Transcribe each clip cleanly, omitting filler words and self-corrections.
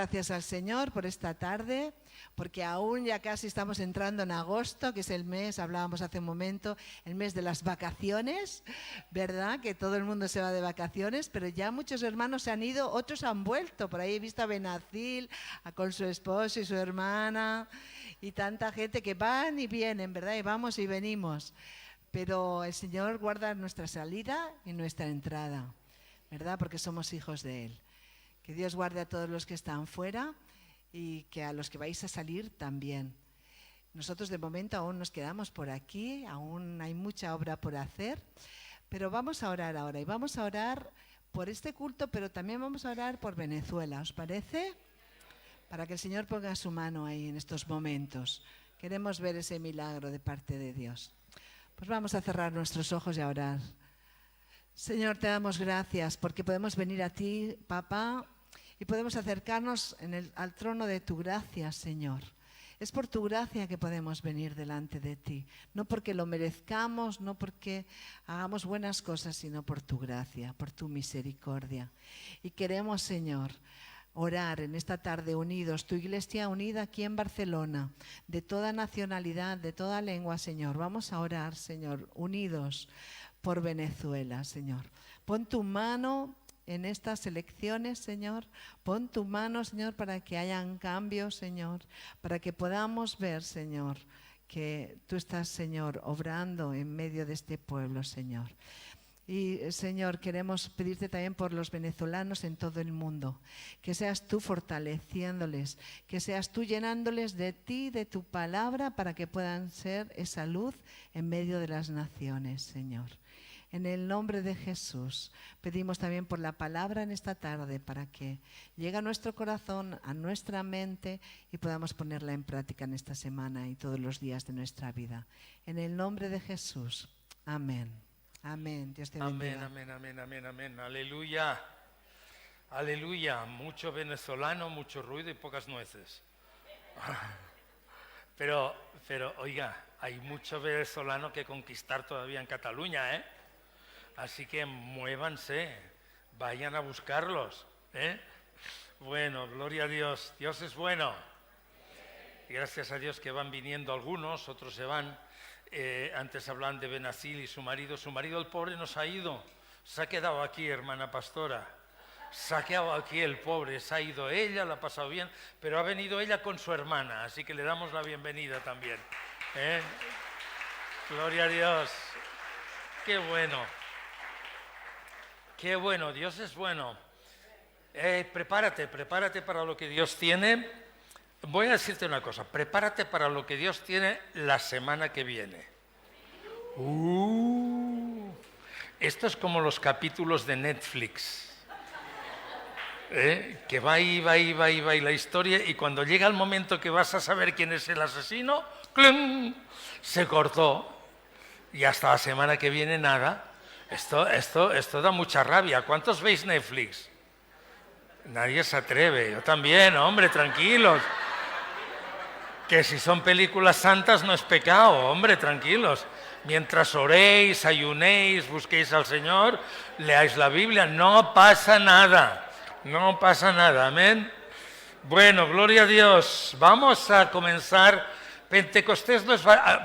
gracias al Señor por esta tarde, porque aún ya casi estamos entrando en agosto, que es el mes, hablábamos hace un momento, el mes de las vacaciones, ¿verdad? Que todo el mundo se va de vacaciones, pero ya muchos hermanos se han ido, otros han vuelto. Por ahí he visto a Benacil, con su esposo y su hermana, y tanta gente que van y vienen, ¿verdad? Y vamos y venimos. Pero el Señor guarda nuestra salida y nuestra entrada, ¿verdad? Porque somos hijos de Él. Que Dios guarde a todos los que están fuera y que a los que vais a salir también. Nosotros de momento aún nos quedamos por aquí, aún hay mucha obra por hacer, pero vamos a orar ahora y vamos a orar por este culto, pero también vamos a orar por Venezuela, ¿os parece? Para que el Señor ponga su mano ahí en estos momentos. Queremos ver ese milagro de parte de Dios. Pues vamos a cerrar nuestros ojos y a orar. Señor, te damos gracias porque podemos venir a ti, papá, y podemos acercarnos al trono de tu gracia, Señor. Es por tu gracia que podemos venir delante de ti, no porque lo merezcamos, no porque hagamos buenas cosas, sino por tu gracia, por tu misericordia. Y queremos, Señor, orar en esta tarde unidos, tu iglesia unida aquí en Barcelona, de toda nacionalidad, de toda lengua, Señor. Vamos a orar, Señor, unidos por Venezuela, Señor. Pon tu mano en estas elecciones, Señor. Pon tu mano, Señor, para que hayan cambios, Señor, para que podamos ver, Señor, que tú estás, Señor, obrando en medio de este pueblo, Señor. Y, Señor, queremos pedirte también por los venezolanos en todo el mundo, que seas tú fortaleciéndoles, que seas tú llenándoles de ti, de tu palabra, para que puedan ser esa luz en medio de las naciones, Señor. En el nombre de Jesús, pedimos también por la palabra en esta tarde para que llegue a nuestro corazón, a nuestra mente y podamos ponerla en práctica en esta semana y todos los días de nuestra vida. En el nombre de Jesús. Amén. Amén. Dios te bendiga. Amén, amén, amén, amén, amén. Aleluya. Aleluya. Mucho venezolano, mucho ruido y pocas nueces. Pero, oiga, hay mucho venezolano que conquistar todavía en Cataluña, ¿eh? Así que muévanse, vayan a buscarlos, ¿eh? Bueno, gloria a Dios. Dios es bueno. Y gracias a Dios que van viniendo algunos, otros se van. Antes hablan de Benacil y su marido. Su marido, el pobre, no se ha ido. Se ha quedado aquí, hermana pastora. Se ha quedado aquí el pobre. Se ha ido ella, la ha pasado bien, pero ha venido ella con su hermana. Así que le damos la bienvenida también, ¿eh? Gloria a Dios. Qué bueno. Qué bueno, Dios es bueno. Prepárate para lo que Dios tiene. Voy a decirte una cosa, prepárate para lo que Dios tiene la semana que viene. Esto es como los capítulos de Netflix, que va y la historia, y cuando llega el momento que vas a saber quién es el asesino, ¡clum!, se cortó. Y hasta la semana que viene nada. Esto da mucha rabia. ¿Cuántos veis Netflix? Nadie se atreve. Yo también, hombre, tranquilos. Que si son películas santas no es pecado, hombre, tranquilos. Mientras oréis, ayunéis, busquéis al Señor, leáis la Biblia, no pasa nada. No pasa nada, amén. Bueno, gloria a Dios. Vamos a comenzar. Pentecostés no es...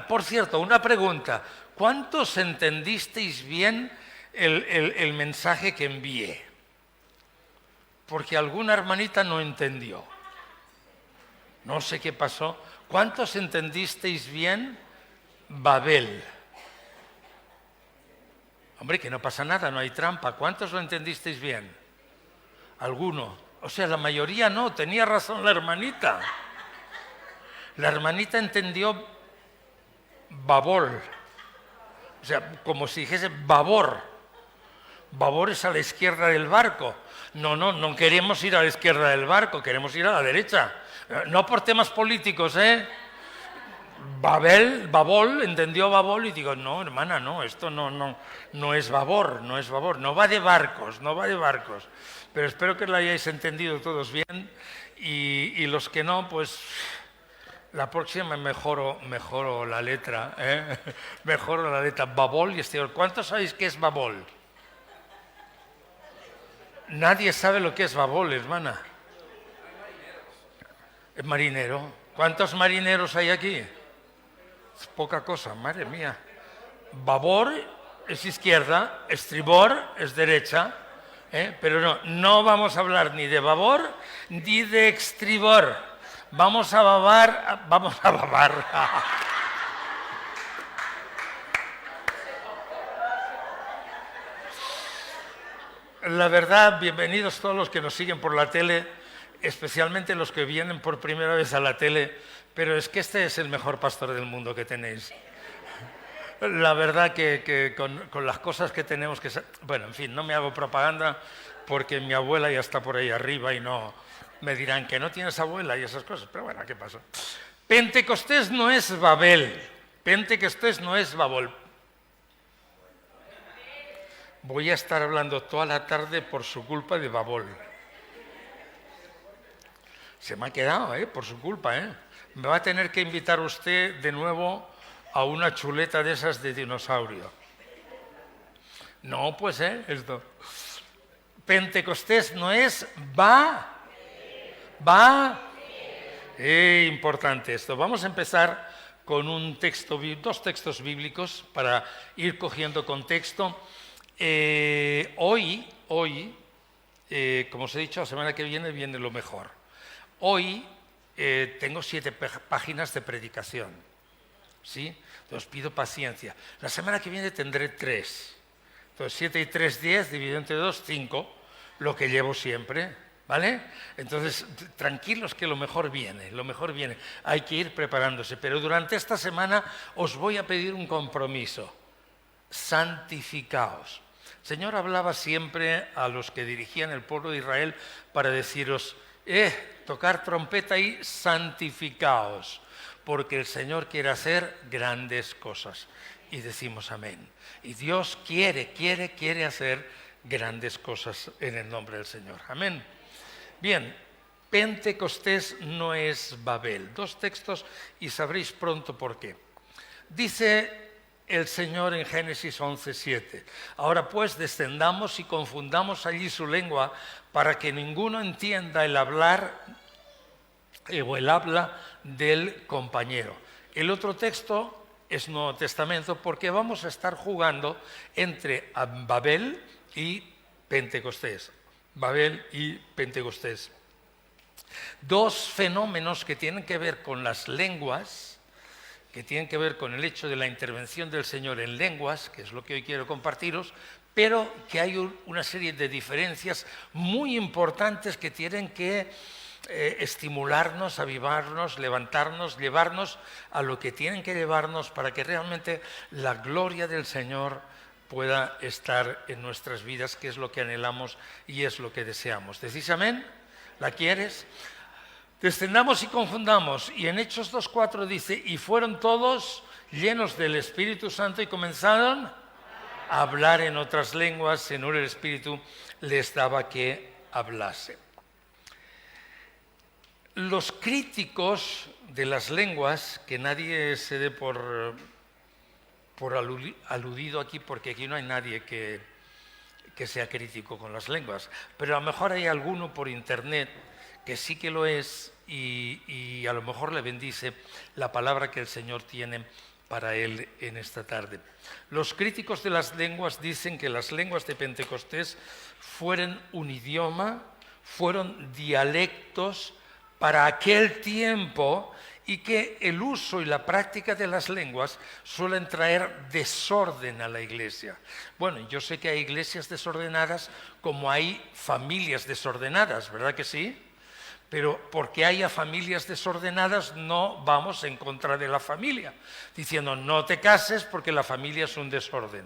Por cierto, una pregunta. ¿Cuántos entendisteis bien el mensaje que envié? Porque alguna hermanita no entendió. No sé qué pasó. ¿Cuántos entendisteis bien Babel? Hombre, que no pasa nada, no hay trampa. ¿Cuántos lo entendisteis bien? Alguno. O sea, la mayoría no. Tenía razón la hermanita. La hermanita entendió Babol. O sea, como si dijese babor. Babor es a la izquierda del barco. No queremos ir a la izquierda del barco, queremos ir a la derecha. No por temas políticos, ¿eh? Babol, entendió Babol y digo, no, hermana, no, esto no es babor, no va de barcos. Pero espero que lo hayáis entendido todos bien y los que no, pues... La próxima mejoro la letra, ¿eh? Mejoro la letra. Babol y Esteol. ¿Cuántos sabéis qué es Babol? Nadie sabe lo que es Babol, hermana. Es marinero. ¿Cuántos marineros hay aquí? Es poca cosa, madre mía. Babor es izquierda, estribor es derecha, pero no vamos a hablar ni de babor ni de estribor. Vamos a babar. La verdad, bienvenidos todos los que nos siguen por la tele, especialmente los que vienen por primera vez a la tele, pero es que este es el mejor pastor del mundo que tenéis. La verdad que con las cosas que tenemos que... Bueno, en fin, no me hago propaganda porque mi abuela ya está por ahí arriba y no me dirán que no tienes abuela y esas cosas, pero bueno, ¿qué pasa? Pentecostés no es Babel, Pentecostés no es Babel. Voy a estar hablando toda la tarde por su culpa de Babel. Se me ha quedado, por su culpa, Me va a tener que invitar usted de nuevo a una chuleta de esas de dinosaurio. No, pues, esto. Pentecostés no es importante esto. Vamos a empezar con dos textos bíblicos para ir cogiendo contexto. Hoy, como os he dicho, la semana que viene lo mejor. Hoy tengo 7 páginas de predicación. ¿Sí? Os pido paciencia. La semana que viene tendré 3. Entonces 7 y 3, 10, dividido entre 2, 5, lo que llevo siempre, ¿vale? Entonces, tranquilos que lo mejor viene. Hay que ir preparándose. Pero durante esta semana os voy a pedir un compromiso. Santificaos. El Señor hablaba siempre a los que dirigían el pueblo de Israel para deciros, tocar trompeta y santificaos, porque el Señor quiere hacer grandes cosas. Y decimos amén. Y Dios quiere hacer grandes cosas en el nombre del Señor. Amén. Bien, Pentecostés no es Babel. 2 textos y sabréis pronto por qué. Dice el Señor en Génesis 11:7. Ahora pues descendamos y confundamos allí su lengua para que ninguno entienda el hablar o el habla del compañero. El otro texto es Nuevo Testamento porque vamos a estar jugando entre Babel y Pentecostés. Babel y Pentecostés. 2 fenómenos que tienen que ver con las lenguas, que tienen que ver con el hecho de la intervención del Señor en lenguas, que es lo que hoy quiero compartiros, pero que hay una serie de diferencias muy importantes que tienen que estimularnos, avivarnos, levantarnos, llevarnos a lo que tienen que llevarnos para que realmente la gloria del Señor pueda estar en nuestras vidas, que es lo que anhelamos y es lo que deseamos. ¿Decís amén? ¿La quieres? Descendamos y confundamos. Y en Hechos 2:4 dice, y fueron todos llenos del Espíritu Santo y comenzaron a hablar en otras lenguas, según el Espíritu les daba que hablase. Los críticos de las lenguas, que nadie se dé por aludido aquí, porque aquí no hay nadie que sea crítico con las lenguas, pero a lo mejor hay alguno por internet que sí que lo es y a lo mejor le bendice la palabra que el Señor tiene para él en esta tarde. Los críticos de las lenguas dicen que las lenguas de Pentecostés fueron un idioma, fueron dialectos para aquel tiempo y que el uso y la práctica de las lenguas suelen traer desorden a la iglesia. Bueno, yo sé que hay iglesias desordenadas como hay familias desordenadas, ¿verdad que sí? Pero porque haya familias desordenadas no vamos en contra de la familia, diciendo no te cases porque la familia es un desorden,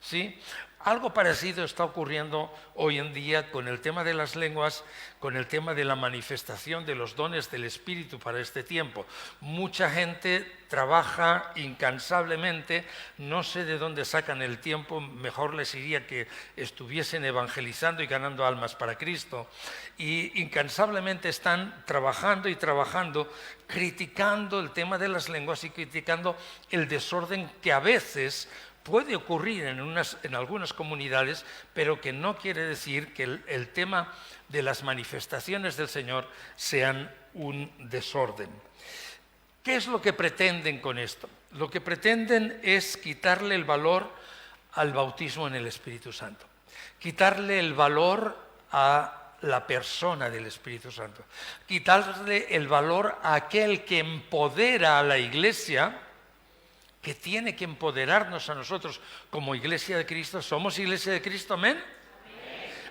¿sí? Algo parecido está ocurriendo hoy en día con el tema de las lenguas, con el tema de la manifestación de los dones del Espíritu para este tiempo. Mucha gente trabaja incansablemente, no sé de dónde sacan el tiempo, mejor les iría que estuviesen evangelizando y ganando almas para Cristo. Y incansablemente están trabajando y trabajando, criticando el tema de las lenguas y criticando el desorden que a veces puede ocurrir en algunas comunidades, pero que no quiere decir que el tema de las manifestaciones del Señor sean un desorden. ¿Qué es lo que pretenden con esto? Lo que pretenden es quitarle el valor al bautismo en el Espíritu Santo, quitarle el valor a la persona del Espíritu Santo, quitarle el valor a aquel que empodera a la Iglesia, que tiene que empoderarnos a nosotros como Iglesia de Cristo. ¿Somos Iglesia de Cristo? ¿Amén?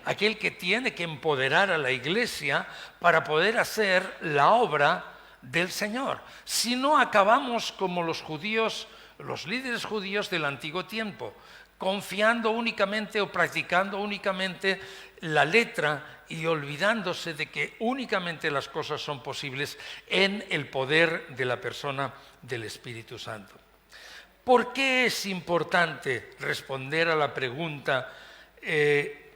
Aquel que tiene que empoderar a la Iglesia para poder hacer la obra del Señor. Si no, acabamos como los judíos, los líderes judíos del antiguo tiempo, confiando únicamente o practicando únicamente la letra y olvidándose de que únicamente las cosas son posibles en el poder de la persona del Espíritu Santo. ¿Por qué es importante responder a la pregunta de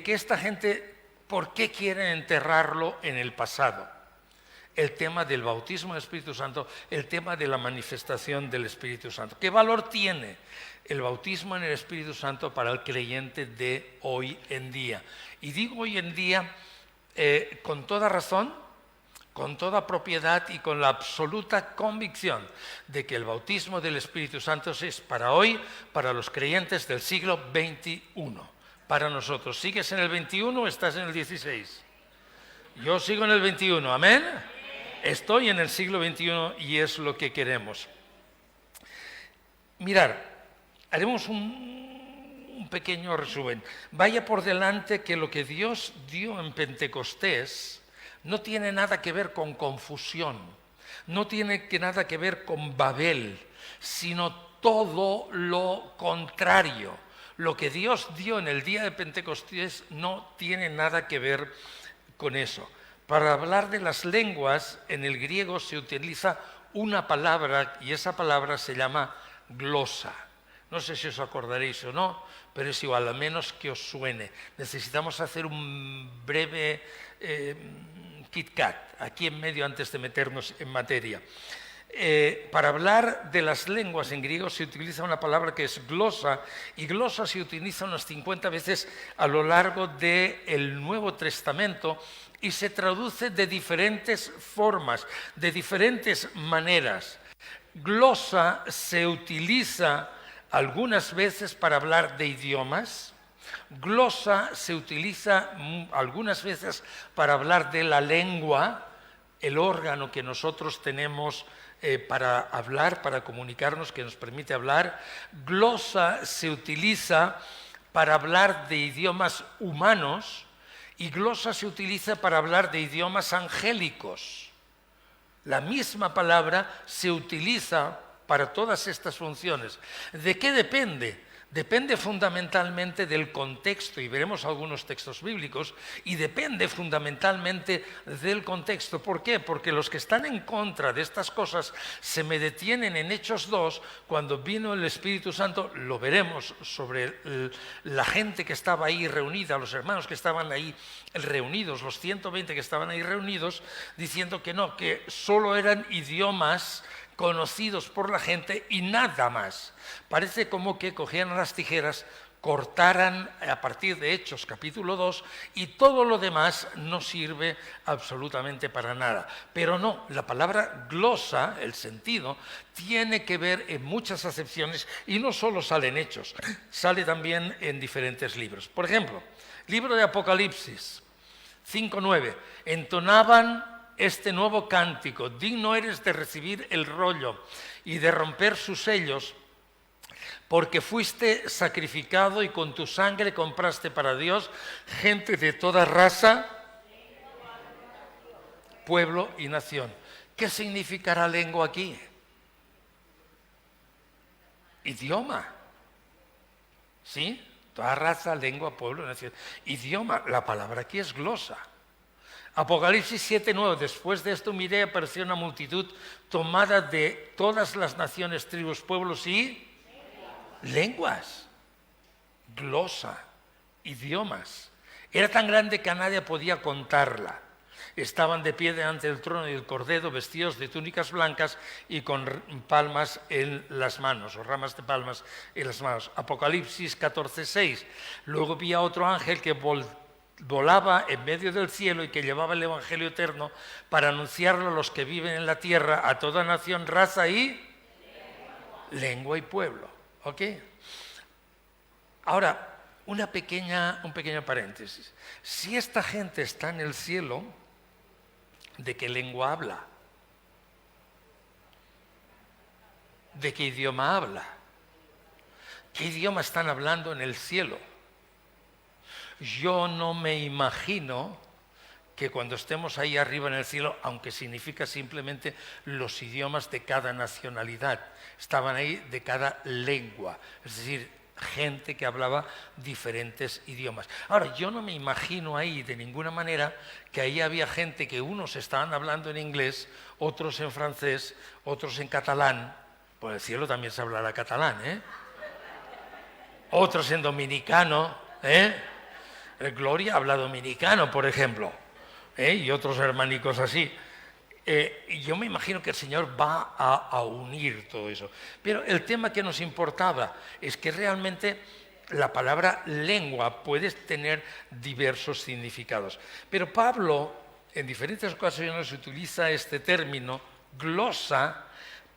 que esta gente, ¿por qué quieren enterrarlo en el pasado? El tema del bautismo del Espíritu Santo, el tema de la manifestación del Espíritu Santo. ¿Qué valor tiene el bautismo en el Espíritu Santo para el creyente de hoy en día? Y digo hoy en día con toda razón, con toda propiedad y con la absoluta convicción de que el bautismo del Espíritu Santo es para hoy, para los creyentes del siglo XXI. Para nosotros. ¿Sigues en el 21 o estás en el 16? Yo sigo en el 21, ¿amén? Estoy en el siglo XXI y es lo que queremos. Mirar, haremos un pequeño resumen. Vaya por delante que lo que Dios dio en Pentecostés no tiene nada que ver con confusión, no tiene nada que ver con Babel, sino todo lo contrario. Lo que Dios dio en el día de Pentecostés no tiene nada que ver con eso. Para hablar de las lenguas, en el griego se utiliza una palabra y esa palabra se llama glosa. No sé si os acordaréis o no, pero es igual, a menos que os suene. Necesitamos hacer un breve Kit Kat aquí en medio antes de meternos en materia. Para hablar de las lenguas en griego se utiliza una palabra que es glosa, y glosa se utiliza unas 50 veces a lo largo del Nuevo Testamento y se traduce de diferentes formas, de diferentes maneras. Glosa se utiliza algunas veces para hablar de idiomas, glosa se utiliza algunas veces para hablar de la lengua, el órgano que nosotros tenemos para hablar, para comunicarnos, que nos permite hablar. Glosa se utiliza para hablar de idiomas humanos y glosa se utiliza para hablar de idiomas angélicos. La misma palabra se utiliza para todas estas funciones. ¿De qué depende? Depende fundamentalmente del contexto, y veremos algunos textos bíblicos, y depende fundamentalmente del contexto. ¿Por qué? Porque los que están en contra de estas cosas se me detienen en Hechos 2, cuando vino el Espíritu Santo, lo veremos sobre la gente que estaba ahí reunida, los hermanos que estaban ahí reunidos, los 120 que estaban ahí reunidos, diciendo que no, que solo eran idiomas conocidos por la gente y nada más. Parece como que cogieran las tijeras, cortaran a partir de Hechos capítulo 2 y todo lo demás no sirve absolutamente para nada. Pero no, la palabra glosa, el sentido, tiene que ver en muchas acepciones y no solo sale en Hechos, sale también en diferentes libros. Por ejemplo, libro de Apocalipsis 5:9, entonaban este nuevo cántico: digno eres de recibir el rollo y de romper sus sellos, porque fuiste sacrificado y con tu sangre compraste para Dios gente de toda raza, pueblo y nación. ¿Qué significará lengua aquí? Idioma. ¿Sí? Toda raza, lengua, pueblo y nación. Idioma. La palabra aquí es glosa. Apocalipsis 7:9, después de esto miré y apareció una multitud tomada de todas las naciones, tribus, pueblos y lenguas. Glosa, idiomas. Era tan grande que nadie podía contarla. Estaban de pie delante del trono y del Cordero, vestidos de túnicas blancas y con palmas en las manos, o ramas de palmas en las manos. Apocalipsis 14:6. Luego vi a otro ángel que volaba en medio del cielo y que llevaba el Evangelio eterno para anunciarlo a los que viven en la tierra, a toda nación, raza y lengua y pueblo. ¿Ok? Ahora, un pequeño paréntesis. Si esta gente está en el cielo, ¿de qué lengua habla? ¿De qué idioma habla? ¿Qué idioma están hablando en el cielo? Yo no me imagino que cuando estemos ahí arriba en el cielo, aunque significa simplemente los idiomas de cada nacionalidad, estaban ahí de cada lengua, es decir, gente que hablaba diferentes idiomas. Ahora, yo no me imagino ahí de ninguna manera que ahí había gente que unos estaban hablando en inglés, otros en francés, otros en catalán. Por el cielo también se hablará catalán, ¿eh? Otros en dominicano, ¿eh? Gloria habla dominicano, por ejemplo, y otros hermanicos así. Yo me imagino que el Señor va a unir todo eso. Pero el tema que nos importaba es que realmente la palabra lengua puede tener diversos significados. Pero Pablo en diferentes ocasiones utiliza este término, glosa,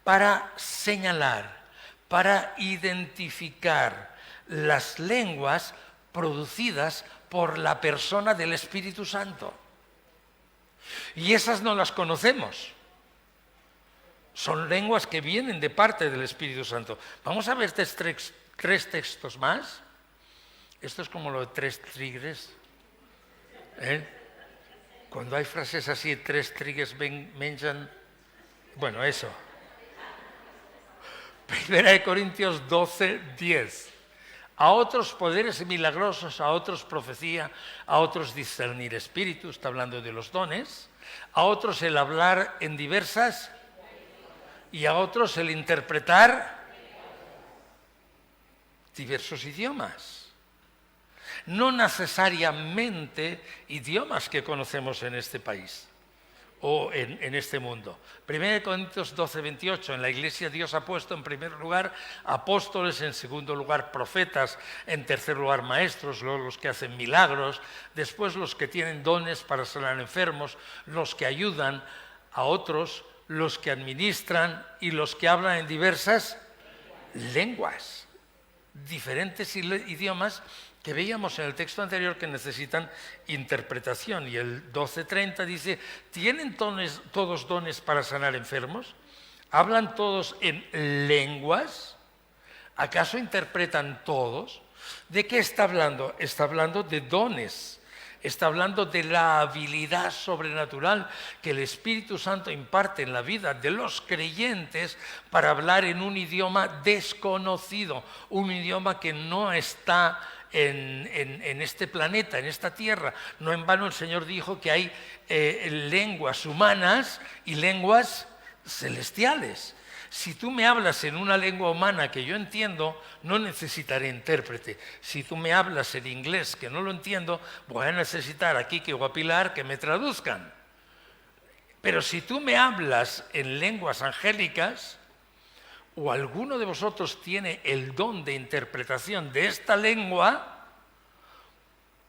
para señalar, para identificar las lenguas producidas por la persona del Espíritu Santo. Y esas no las conocemos. Son lenguas que vienen de parte del Espíritu Santo. Vamos a ver tres textos más. Esto es como lo de tres tigres. Cuando hay frases así, tres tigres menjan. Bueno, eso. 1 Corintios 12:10. A otros poderes milagrosos, a otros profecía, a otros discernir espíritus, está hablando de los dones, a otros el hablar en diversas y a otros el interpretar diversos idiomas. No necesariamente idiomas que conocemos en este país o en este mundo. 1 Corintios 12:28, en la iglesia Dios ha puesto en primer lugar apóstoles, en segundo lugar profetas, en tercer lugar maestros, luego los que hacen milagros, después los que tienen dones para sanar enfermos, los que ayudan a otros, los que administran y los que hablan en diversas lenguas, diferentes idiomas que veíamos en el texto anterior que necesitan interpretación. Y el 12:30 dice, ¿tienen todos dones para sanar enfermos? ¿Hablan todos en lenguas? ¿Acaso interpretan todos? ¿De qué está hablando? Está hablando de dones. Está hablando de la habilidad sobrenatural que el Espíritu Santo imparte en la vida de los creyentes para hablar en un idioma desconocido, un idioma que no está en este planeta, en esta tierra. No en vano el Señor dijo que hay lenguas humanas y lenguas celestiales. Si tú me hablas en una lengua humana que yo entiendo, no necesitaré intérprete. Si tú me hablas en inglés que no lo entiendo, voy a necesitar a Quique o a Pilar que me traduzcan. Pero si tú me hablas en lenguas angélicas, o alguno de vosotros tiene el don de interpretación de esta lengua,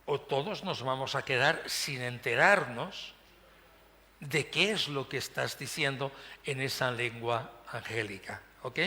o todos nos vamos a quedar sin enterarnos de qué es lo que estás diciendo en esa lengua angélica. ¿Ok?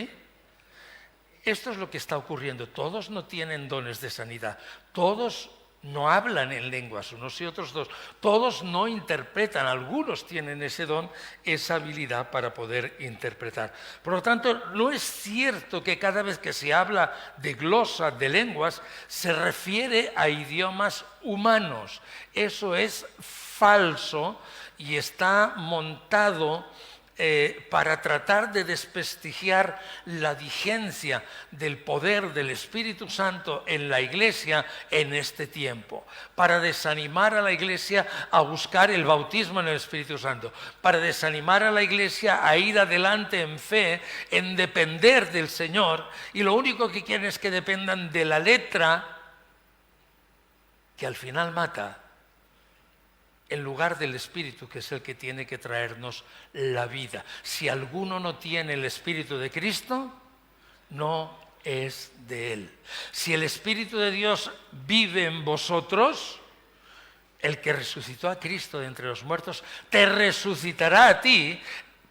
Esto es lo que está ocurriendo. Todos no tienen dones de sanidad. Todos no hablan en lenguas, unos y otros dos. Todos no interpretan. Algunos tienen ese don, esa habilidad para poder interpretar. Por lo tanto, no es cierto que cada vez que se habla de glosa, de lenguas, se refiere a idiomas humanos. Eso es falso y está montado para tratar de desprestigiar la vigencia del poder del Espíritu Santo en la Iglesia en este tiempo, para desanimar a la Iglesia a buscar el bautismo en el Espíritu Santo, para desanimar a la Iglesia a ir adelante en fe, en depender del Señor, y lo único que quieren es que dependan de la letra que al final mata en lugar del Espíritu, que es el que tiene que traernos la vida. Si alguno no tiene el Espíritu de Cristo, no es de Él. Si el Espíritu de Dios vive en vosotros, el que resucitó a Cristo de entre los muertos, te resucitará a ti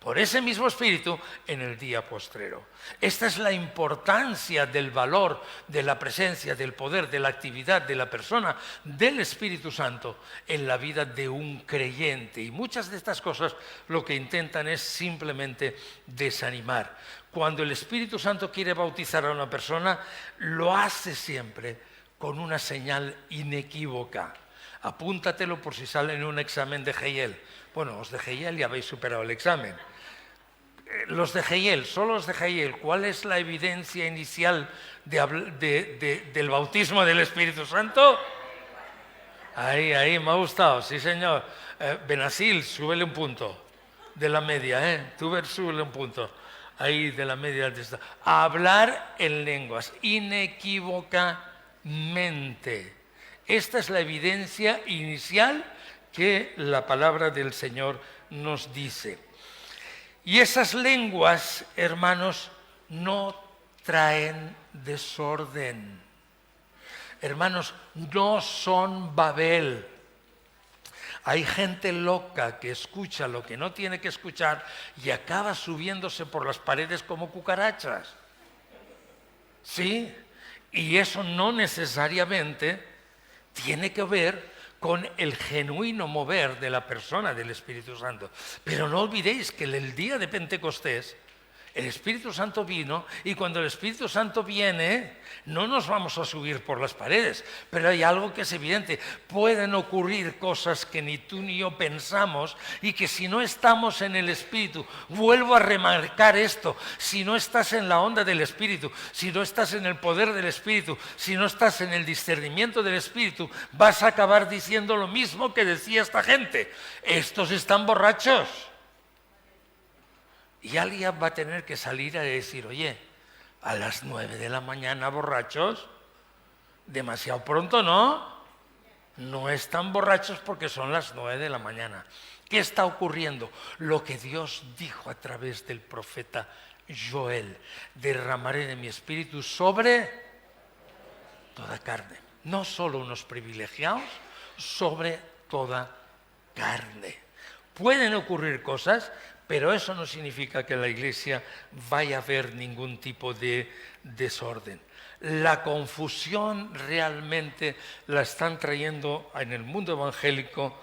por ese mismo Espíritu en el día postrero. Esta es la importancia del valor, de la presencia, del poder, de la actividad de la persona, del Espíritu Santo en la vida de un creyente. Y muchas de estas cosas lo que intentan es simplemente desanimar. Cuando el Espíritu Santo quiere bautizar a una persona, lo hace siempre con una señal inequívoca. Apúntatelo por si sale en un examen de Heyel. Bueno, los de Heyel ya habéis superado el examen. Los de Heyel, solo los de Heyel, ¿cuál es la evidencia inicial del bautismo del Espíritu Santo? Ahí, me ha gustado, sí señor. Benasil, súbele un punto de la media, Tú súbele un punto. Ahí de la media. Hablar en lenguas, inequívocamente. Esta es la evidencia inicial que la palabra del Señor nos dice. Y esas lenguas, hermanos, no traen desorden. Hermanos, no son Babel. Hay gente loca que escucha lo que no tiene que escuchar y acaba subiéndose por las paredes como cucarachas. ¿Sí? Y eso no necesariamente tiene que ver con el genuino mover de la persona del Espíritu Santo. Pero no olvidéis que el día de Pentecostés el Espíritu Santo vino, y cuando el Espíritu Santo viene, no nos vamos a subir por las paredes, pero hay algo que es evidente. Pueden ocurrir cosas que ni tú ni yo pensamos, y que si no estamos en el Espíritu, vuelvo a remarcar esto, si no estás en la onda del Espíritu, si no estás en el poder del Espíritu, si no estás en el discernimiento del Espíritu, vas a acabar diciendo lo mismo que decía esta gente: estos están borrachos. Y alguien va a tener que salir a decir: oye, a las 9 de la mañana borrachos, demasiado pronto, ¿no? No están borrachos porque son las 9 de la mañana. ¿Qué está ocurriendo? Lo que Dios dijo a través del profeta Joel: derramaré de mi espíritu sobre toda carne. No solo unos privilegiados, sobre toda carne. Pueden ocurrir cosas, pero eso no significa que en la Iglesia vaya a haber ningún tipo de desorden. La confusión realmente la están trayendo en el mundo evangélico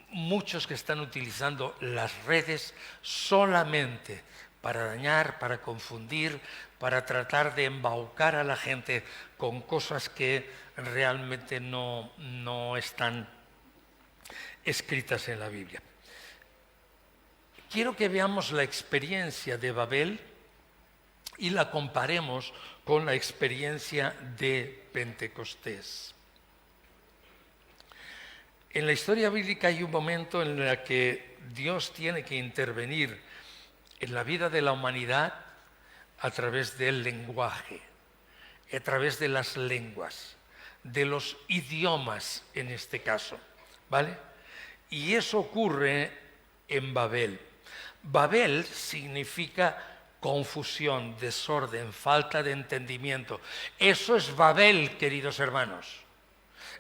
muchos que están utilizando las redes solamente para dañar, para confundir, para tratar de embaucar a la gente con cosas que realmente no están escritas en la Biblia. Quiero que veamos la experiencia de Babel y la comparemos con la experiencia de Pentecostés. En la historia bíblica hay un momento en el que Dios tiene que intervenir en la vida de la humanidad a través del lenguaje, a través de las lenguas, de los idiomas en este caso, ¿vale? Y eso ocurre en Babel. Babel significa confusión, desorden, falta de entendimiento. Eso es Babel, queridos hermanos.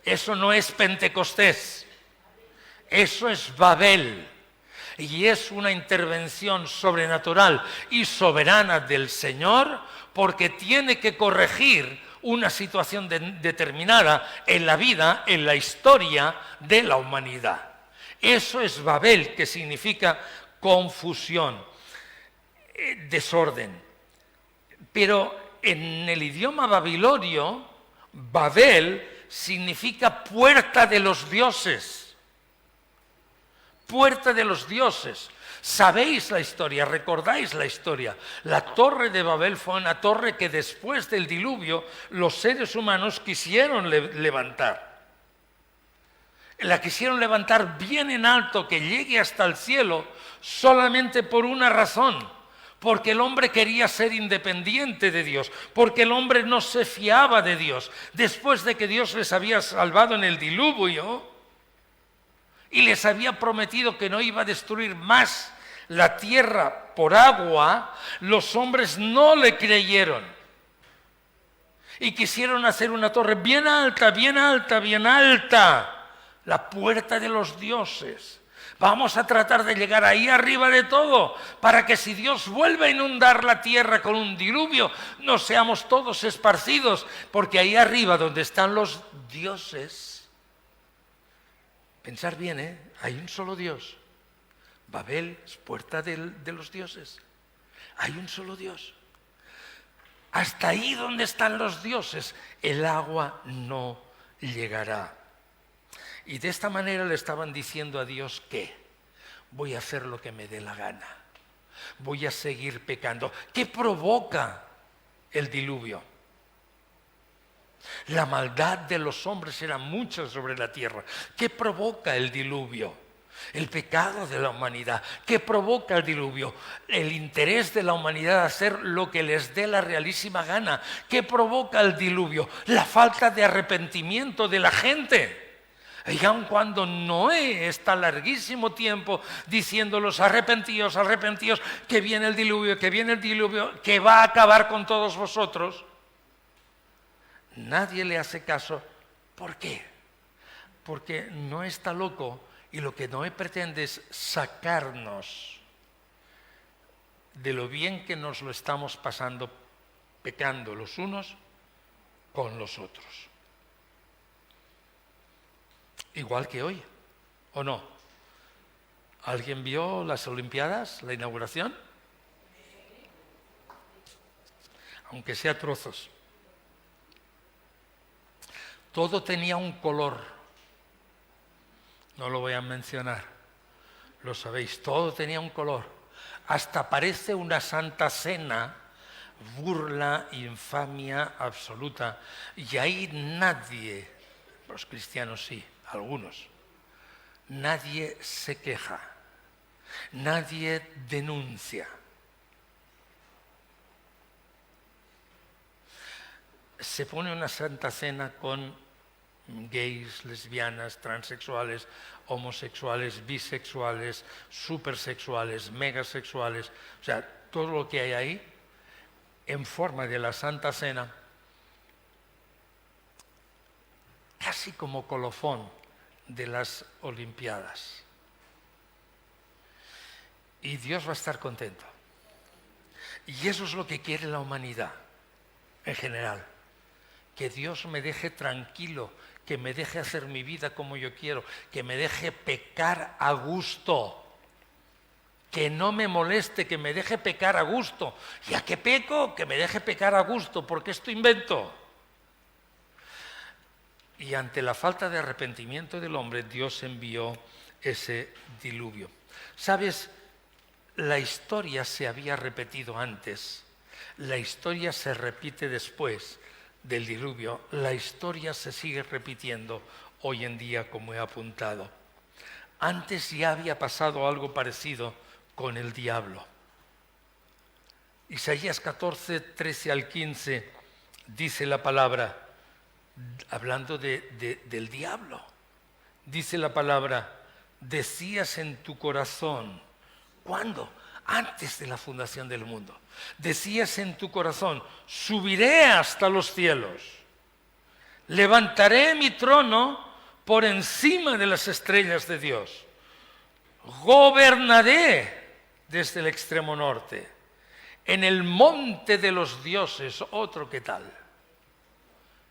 Eso no es Pentecostés. Eso es Babel. Y es una intervención sobrenatural y soberana del Señor, porque tiene que corregir una situación determinada en la vida, en la historia de la humanidad. Eso es Babel, que significa confusión, desorden. Pero en el idioma babilonio, Babel significa puerta de los dioses. Puerta de los dioses. Sabéis la historia, recordáis la historia. La torre de Babel fue una torre que después del diluvio los seres humanos quisieron levantar. La quisieron levantar bien en alto, que llegue hasta el cielo, solamente por una razón: porque el hombre quería ser independiente de Dios, porque el hombre no se fiaba de Dios. Después de que Dios les había salvado en el diluvio, y les había prometido que no iba a destruir más la tierra por agua, los hombres no le creyeron. Y quisieron hacer una torre bien alta, bien alta, bien alta, la puerta de los dioses. Vamos a tratar de llegar ahí arriba de todo, para que si Dios vuelve a inundar la tierra con un diluvio, no seamos todos esparcidos, porque ahí arriba donde están los dioses, pensar bien, hay un solo Dios. Babel es puerta de los dioses. Hay un solo Dios. Hasta ahí donde están los dioses, el agua no llegará. Y de esta manera le estaban diciendo a Dios que voy a hacer lo que me dé la gana. Voy a seguir pecando. ¿Qué provoca el diluvio? La maldad de los hombres era mucha sobre la tierra. ¿Qué provoca el diluvio? El pecado de la humanidad. ¿Qué provoca el diluvio? El interés de la humanidad de hacer lo que les dé la realísima gana. ¿Qué provoca el diluvio? La falta de arrepentimiento de la gente. Y aun cuando Noé está larguísimo tiempo diciéndolos arrepentíos, arrepentíos, que viene el diluvio, que va a acabar con todos vosotros, nadie le hace caso. ¿Por qué? Porque Noé está loco. Y lo que Noé pretende es sacarnos de lo bien que nos lo estamos pasando pecando los unos con los otros. Igual que hoy, ¿o no? ¿Alguien vio las Olimpiadas, la inauguración? Aunque sea trozos. Todo tenía un color. No lo voy a mencionar, lo sabéis, todo tenía un color. Hasta parece una santa cena, burla, infamia absoluta. Y ahí nadie, los cristianos sí, algunos, nadie se queja, nadie denuncia. Se pone una santa cena con gays, lesbianas, transexuales, homosexuales, bisexuales, supersexuales, megasexuales, o sea, todo lo que hay ahí en forma de la Santa Cena, casi como colofón de las Olimpiadas. Y Dios va a estar contento. Y eso es lo que quiere la humanidad en general. Que Dios me deje tranquilo, que me deje hacer mi vida como yo quiero, que me deje pecar a gusto, que no me moleste, que me deje pecar a gusto. ¿Ya que peco? Que me deje pecar a gusto, porque esto invento. Y ante la falta de arrepentimiento del hombre, Dios envió ese diluvio. ¿Sabes? La historia se había repetido antes, la historia se repite después del diluvio, la historia se sigue repitiendo hoy en día, como he apuntado. Antes ya había pasado algo parecido con el diablo. Isaías 14, 13 al 15 dice la palabra, hablando del diablo, dice la palabra, decías en tu corazón, ¿cuándo? Antes de la fundación del mundo. Decías en tu corazón, subiré hasta los cielos, levantaré mi trono por encima de las estrellas de Dios, gobernaré desde el extremo norte, en el monte de los dioses, otro que tal.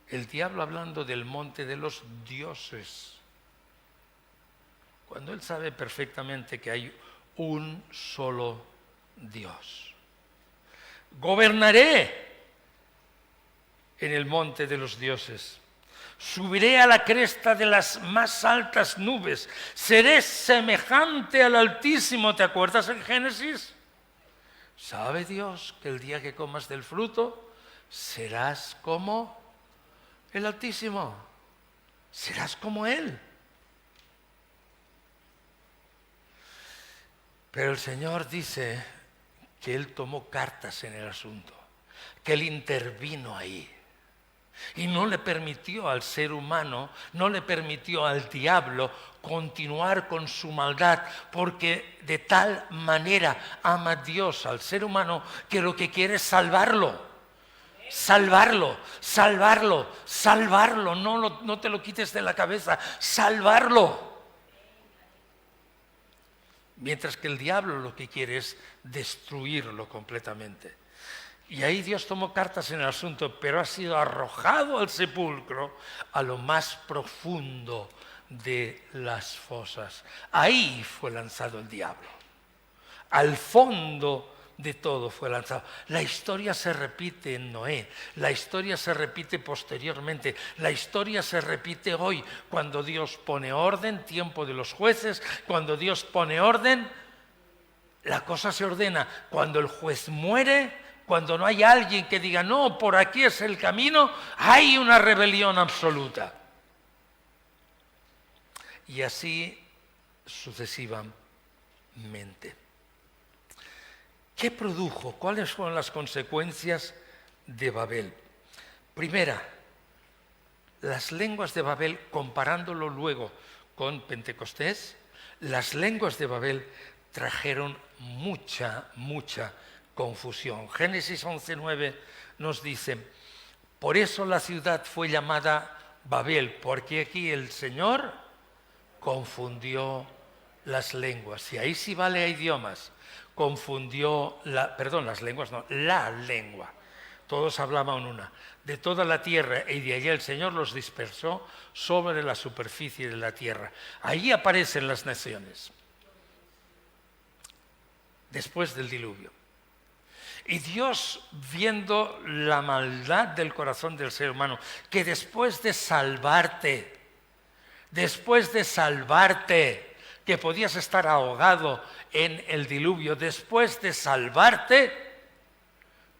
El diablo hablando del monte de los dioses, cuando él sabe perfectamente que hay un solo Dios. Gobernaré en el monte de los dioses. Subiré a la cresta de las más altas nubes. Seré semejante al Altísimo. ¿Te acuerdas en Génesis? ¿Sabe Dios que el día que comas del fruto serás como el Altísimo? Serás como Él. Pero el Señor dice que Él tomó cartas en el asunto, que Él intervino ahí y no le permitió al ser humano, no le permitió al diablo continuar con su maldad, porque de tal manera ama Dios al ser humano que lo que quiere es salvarlo. Salvarlo, salvarlo, salvarlo, no te lo quites de la cabeza, salvarlo. Mientras que el diablo lo que quiere es destruirlo completamente. Y ahí Dios tomó cartas en el asunto, pero ha sido arrojado al sepulcro, a lo más profundo de las fosas. Ahí fue lanzado el diablo. Al fondo de todo fue lanzado. La historia se repite en Noé, la historia se repite posteriormente, la historia se repite hoy, cuando Dios pone orden, tiempo de los jueces, cuando Dios pone orden, la cosa se ordena. Cuando el juez muere, cuando no hay alguien que diga, no, por aquí es el camino, hay una rebelión absoluta. Y así sucesivamente. ¿Qué produjo? ¿Cuáles fueron las consecuencias de Babel? Primera, las lenguas de Babel, comparándolo luego con Pentecostés, las lenguas de Babel trajeron mucha confusión. Génesis 11:9 nos dice, por eso la ciudad fue llamada Babel, porque aquí el Señor confundió las lenguas. Y ahí sí vale a idiomas. Confundió, las lenguas no, la lengua. Todos hablaban una. De toda la tierra, y de allí el Señor los dispersó sobre la superficie de la tierra. Ahí aparecen las naciones. Después del diluvio. Y Dios, viendo la maldad del corazón del ser humano, que después de salvarte, que podías estar ahogado en el diluvio, después de salvarte,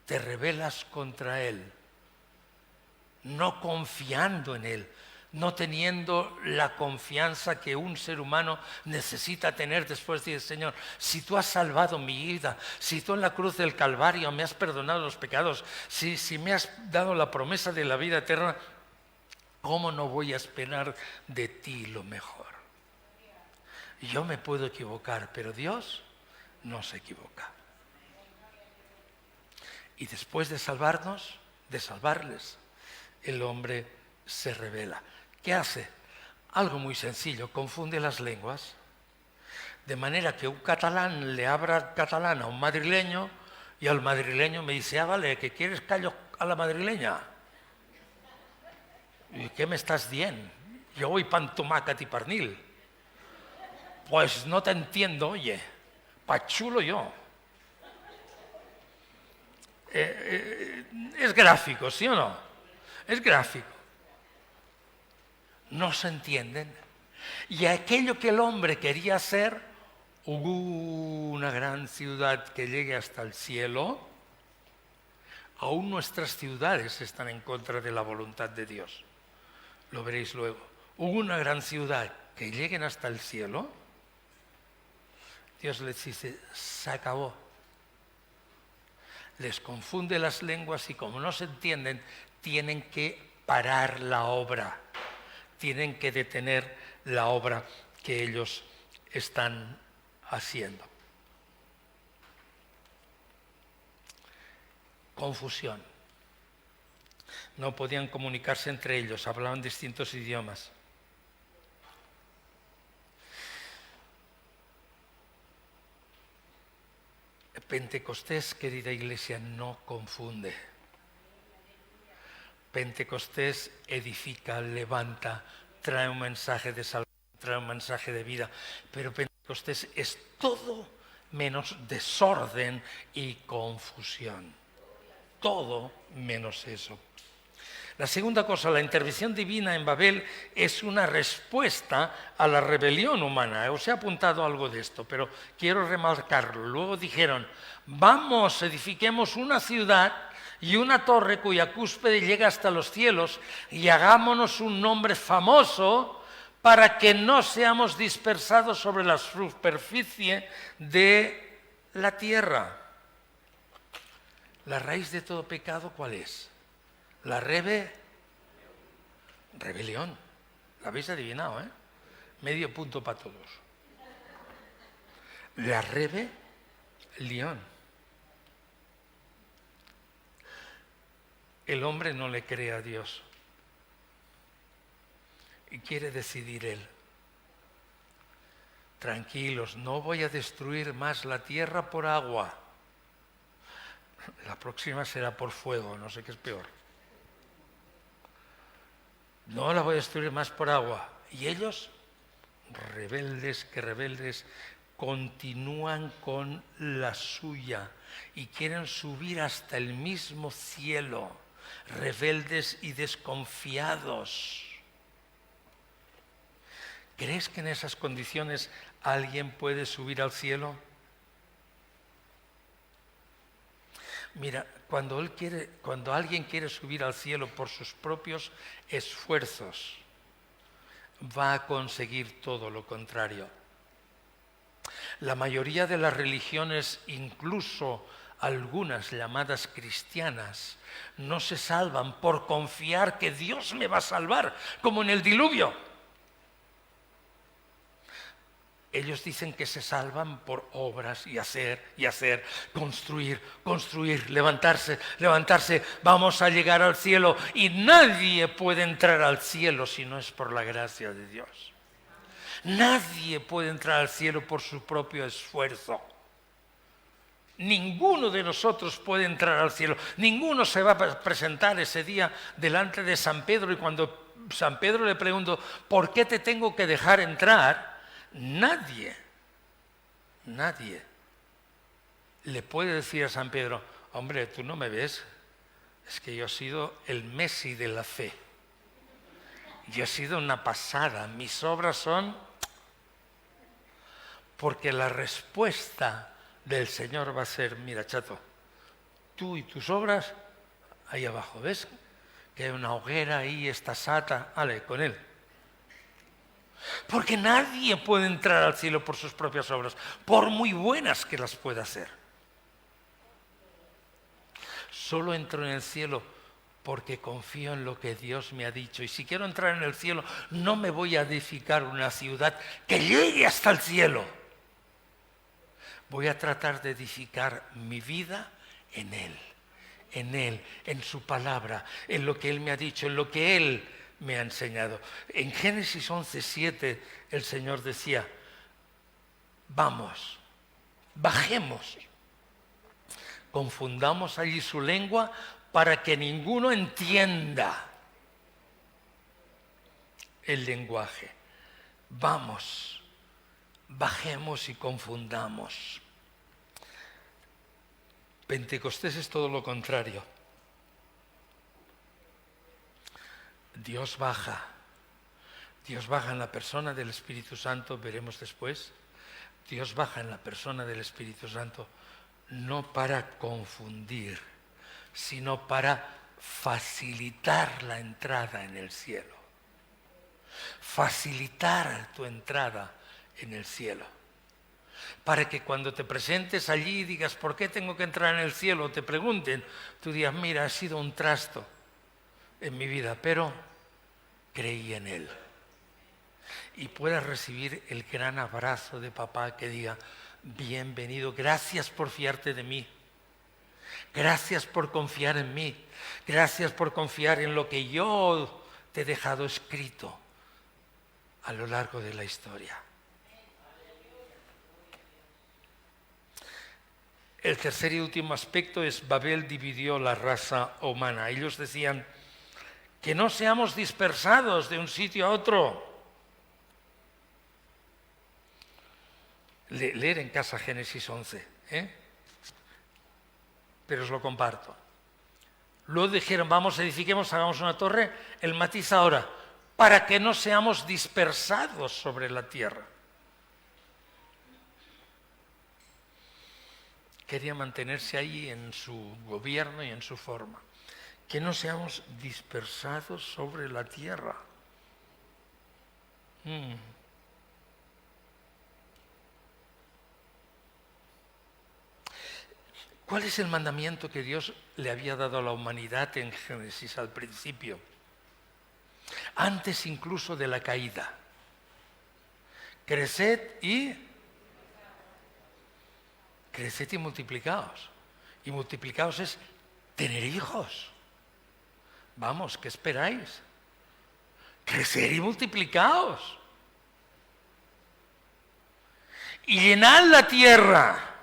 te rebelas contra Él, no confiando en Él, no teniendo la confianza que un ser humano necesita tener después de decir, Señor, si tú has salvado mi vida, si tú en la cruz del Calvario me has perdonado los pecados, si me has dado la promesa de la vida eterna, ¿cómo no voy a esperar de ti lo mejor? Yo me puedo equivocar, pero Dios no se equivoca. Y después de salvarnos, de salvarles, el hombre se rebela. ¿Qué hace? Algo muy sencillo, confunde las lenguas, de manera que un catalán le habla catalán a un madrileño y al madrileño me dice, vale, ¿que quieres callo a la madrileña? ¿Y qué me estás diciendo? Yo voy pan tomàquet y pernil. Pues no te entiendo, oye, pa' chulo yo. Es gráfico, ¿sí o no? Es gráfico. No se entienden. Y aquello que el hombre quería hacer, una gran ciudad que llegue hasta el cielo, aún nuestras ciudades están en contra de la voluntad de Dios. Lo veréis luego. Una gran ciudad que lleguen hasta el cielo, Dios les dice, se acabó. Les confunde las lenguas y como no se entienden, tienen que parar la obra. Tienen que detener la obra que ellos están haciendo. Confusión. No podían comunicarse entre ellos, hablaban distintos idiomas. Pentecostés, querida iglesia, no confunde. Pentecostés edifica, levanta, trae un mensaje de salvación, trae un mensaje de vida, pero Pentecostés es todo menos desorden y confusión. Todo menos eso. La segunda cosa, la intervención divina en Babel es una respuesta a la rebelión humana. Os he apuntado algo de esto, pero quiero remarcarlo. Luego dijeron, vamos, edifiquemos una ciudad y una torre cuya cúspide llega hasta los cielos y hagámonos un nombre famoso para que no seamos dispersados sobre la superficie de la tierra. La raíz de todo pecado, ¿cuál es? La rebelión. La habéis adivinado, ¿eh? Medio punto para todos. La rebelión. El hombre no le cree a Dios y quiere decidir él. Tranquilos, no voy a destruir más la tierra por agua. La próxima será por fuego, no sé qué es peor. No la voy a destruir más por agua. Y ellos, rebeldes, continúan con la suya y quieren subir hasta el mismo cielo, rebeldes y desconfiados. ¿Crees que en esas condiciones alguien puede subir al cielo? Mira, cuando alguien quiere subir al cielo por sus propios esfuerzos, va a conseguir todo lo contrario. La mayoría de las religiones, incluso algunas llamadas cristianas, no se salvan por confiar que Dios me va a salvar, como en el diluvio. Ellos dicen que se salvan por obras y hacer, construir, levantarse, vamos a llegar al cielo. Y nadie puede entrar al cielo si no es por la gracia de Dios. Nadie puede entrar al cielo por su propio esfuerzo. Ninguno de nosotros puede entrar al cielo. Ninguno se va a presentar ese día delante de San Pedro y cuando San Pedro le preguntó, ¿por qué te tengo que dejar entrar? Nadie le puede decir a San Pedro, hombre, tú no me ves, es que yo he sido el Messi de la fe. Yo he sido una pasada, mis obras son... Porque la respuesta del Señor va a ser, mira, chato, tú y tus obras, ahí abajo, ¿ves? Que hay una hoguera ahí, está sata, vale, con él. Porque nadie puede entrar al cielo por sus propias obras, por muy buenas que las pueda hacer. Solo entro en el cielo porque confío en lo que Dios me ha dicho. Y si quiero entrar en el cielo, no me voy a edificar una ciudad que llegue hasta el cielo. Voy a tratar de edificar mi vida en Él, en su palabra, en lo que Él me ha dicho, en lo que Él me ha enseñado. En Génesis 11:7 el Señor decía, vamos, bajemos, confundamos allí su lengua para que ninguno entienda el lenguaje. Vamos, bajemos y confundamos. Pentecostés es todo lo contrario. Dios baja en la persona del Espíritu Santo, veremos después. Dios baja en la persona del Espíritu Santo no para confundir, sino para facilitar la entrada en el cielo. Facilitar tu entrada en el cielo. Para que cuando te presentes allí y digas, ¿por qué tengo que entrar en el cielo? O te pregunten, tú digas, mira, ha sido un trasto en mi vida, pero creí en Él. Y puedas recibir el gran abrazo de papá que diga, bienvenido, gracias por fiarte de mí. Gracias por confiar en mí. Gracias por confiar en lo que yo te he dejado escrito a lo largo de la historia. El tercer y último aspecto es Babel dividió la raza humana. Ellos decían que no seamos dispersados de un sitio a otro. Leer en casa Génesis 11, pero os lo comparto. Luego dijeron, vamos, edifiquemos, hagamos una torre. El matiz ahora, para que no seamos dispersados sobre la tierra. Quería mantenerse ahí en su gobierno y en su forma. Que no seamos dispersados sobre la tierra. ¿Cuál es el mandamiento que Dios le había dado a la humanidad en Génesis al principio? Antes incluso de la caída. Creced y multiplicaos. Y multiplicaos es tener hijos. Vamos, ¿qué esperáis? Crecer y multiplicaos. Y llenad la tierra.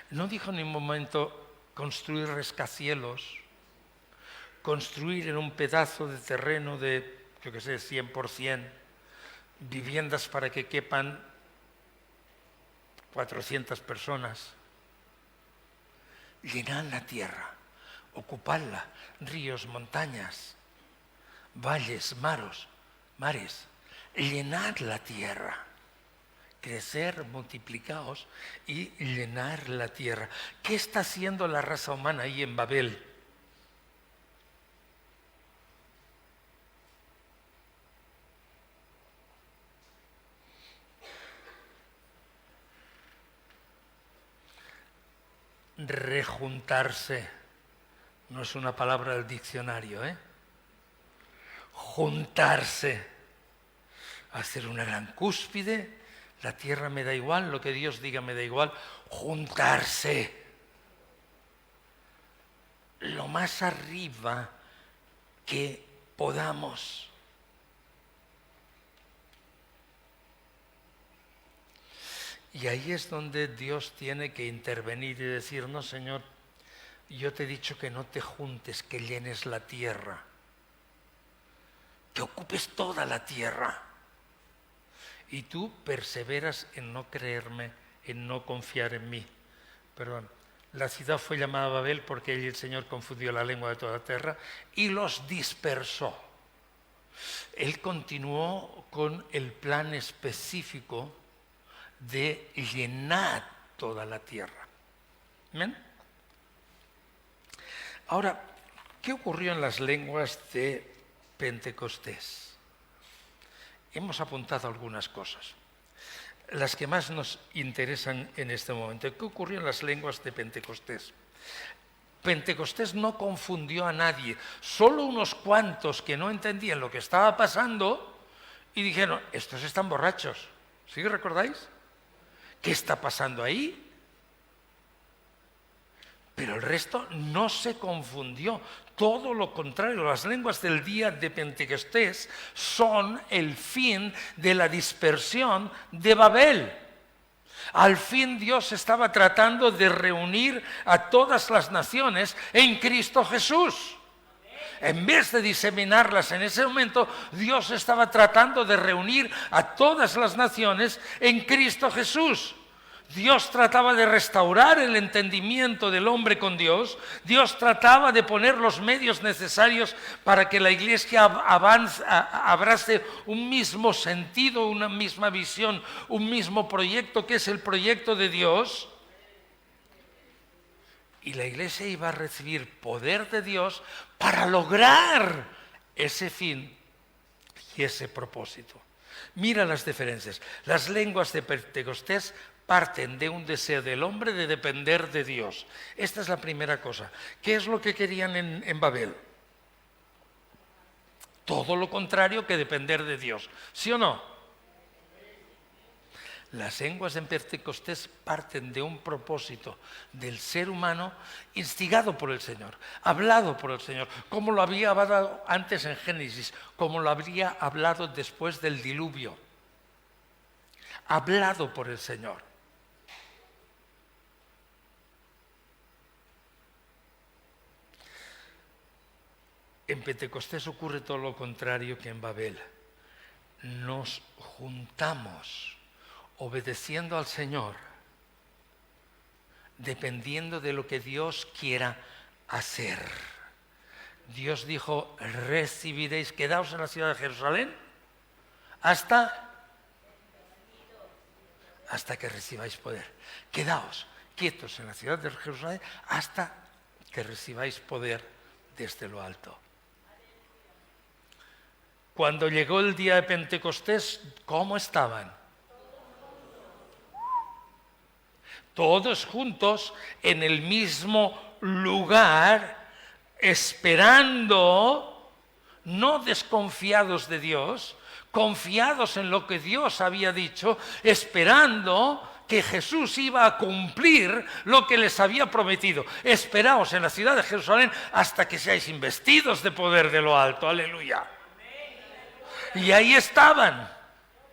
No dijo en ningún momento construir rascacielos, construir en un pedazo de terreno de, yo qué sé, 100%, viviendas para que quepan 400 personas. Llenad la tierra, ocupadla, ríos, montañas, valles, mares, llenad la tierra. Crecer, multiplicaos y llenar la tierra. ¿Qué está haciendo la raza humana ahí en Babel? Rejuntarse. No es una palabra del diccionario, ¿eh? Juntarse. Hacer una gran cúspide. La tierra me da igual, lo que Dios diga me da igual. Juntarse. Lo más arriba que podamos. Y ahí es donde Dios tiene que intervenir y decir, no, Señor, yo te he dicho que no te juntes, que llenes la tierra, que ocupes toda la tierra. Y tú perseveras en no creerme, en no confiar en mí. Perdón, la ciudad fue llamada Babel porque el Señor confundió la lengua de toda la tierra y los dispersó. Él continuó con el plan específico de llenar toda la tierra. ¿Amén? Ahora, ¿qué ocurrió en las lenguas de Pentecostés? Hemos apuntado algunas cosas, las que más nos interesan en este momento. ¿Qué ocurrió en las lenguas de Pentecostés? Pentecostés no confundió a nadie, solo unos cuantos que no entendían lo que estaba pasando y dijeron, estos están borrachos. ¿Sí recordáis? ¿Qué está pasando ahí? Pero el resto no se confundió. Todo lo contrario, las lenguas del día de Pentecostés son el fin de la dispersión de Babel. Al fin Dios estaba tratando de reunir a todas las naciones en Cristo Jesús. En vez de diseminarlas en ese momento, Dios estaba tratando de reunir a todas las naciones en Cristo Jesús. Dios trataba de restaurar el entendimiento del hombre con Dios. Dios trataba de poner los medios necesarios para que la iglesia abrace un mismo sentido, una misma visión, un mismo proyecto que es el proyecto de Dios. Y la iglesia iba a recibir poder de Dios para lograr ese fin y ese propósito. Mira las diferencias. Las lenguas de Pentecostés parten de un deseo del hombre de depender de Dios. Esta es la primera cosa. ¿Qué es lo que querían en Babel? Todo lo contrario que depender de Dios. ¿Sí o no? Las lenguas en Pentecostés parten de un propósito del ser humano instigado por el Señor, hablado por el Señor, como lo había hablado antes en Génesis, como lo habría hablado después del diluvio. Hablado por el Señor. En Pentecostés ocurre todo lo contrario que en Babel. Nos juntamos obedeciendo al Señor, dependiendo de lo que Dios quiera hacer. Dios dijo, recibiréis, quedaos en la ciudad de Jerusalén hasta que recibáis poder. Quedaos quietos en la ciudad de Jerusalén hasta que recibáis poder desde lo alto. Cuando llegó el día de Pentecostés, ¿cómo estaban? Todos juntos en el mismo lugar, esperando, no desconfiados de Dios, confiados en lo que Dios había dicho, esperando que Jesús iba a cumplir lo que les había prometido. Esperaos en la ciudad de Jerusalén hasta que seáis investidos de poder de lo alto. Aleluya. Y ahí estaban.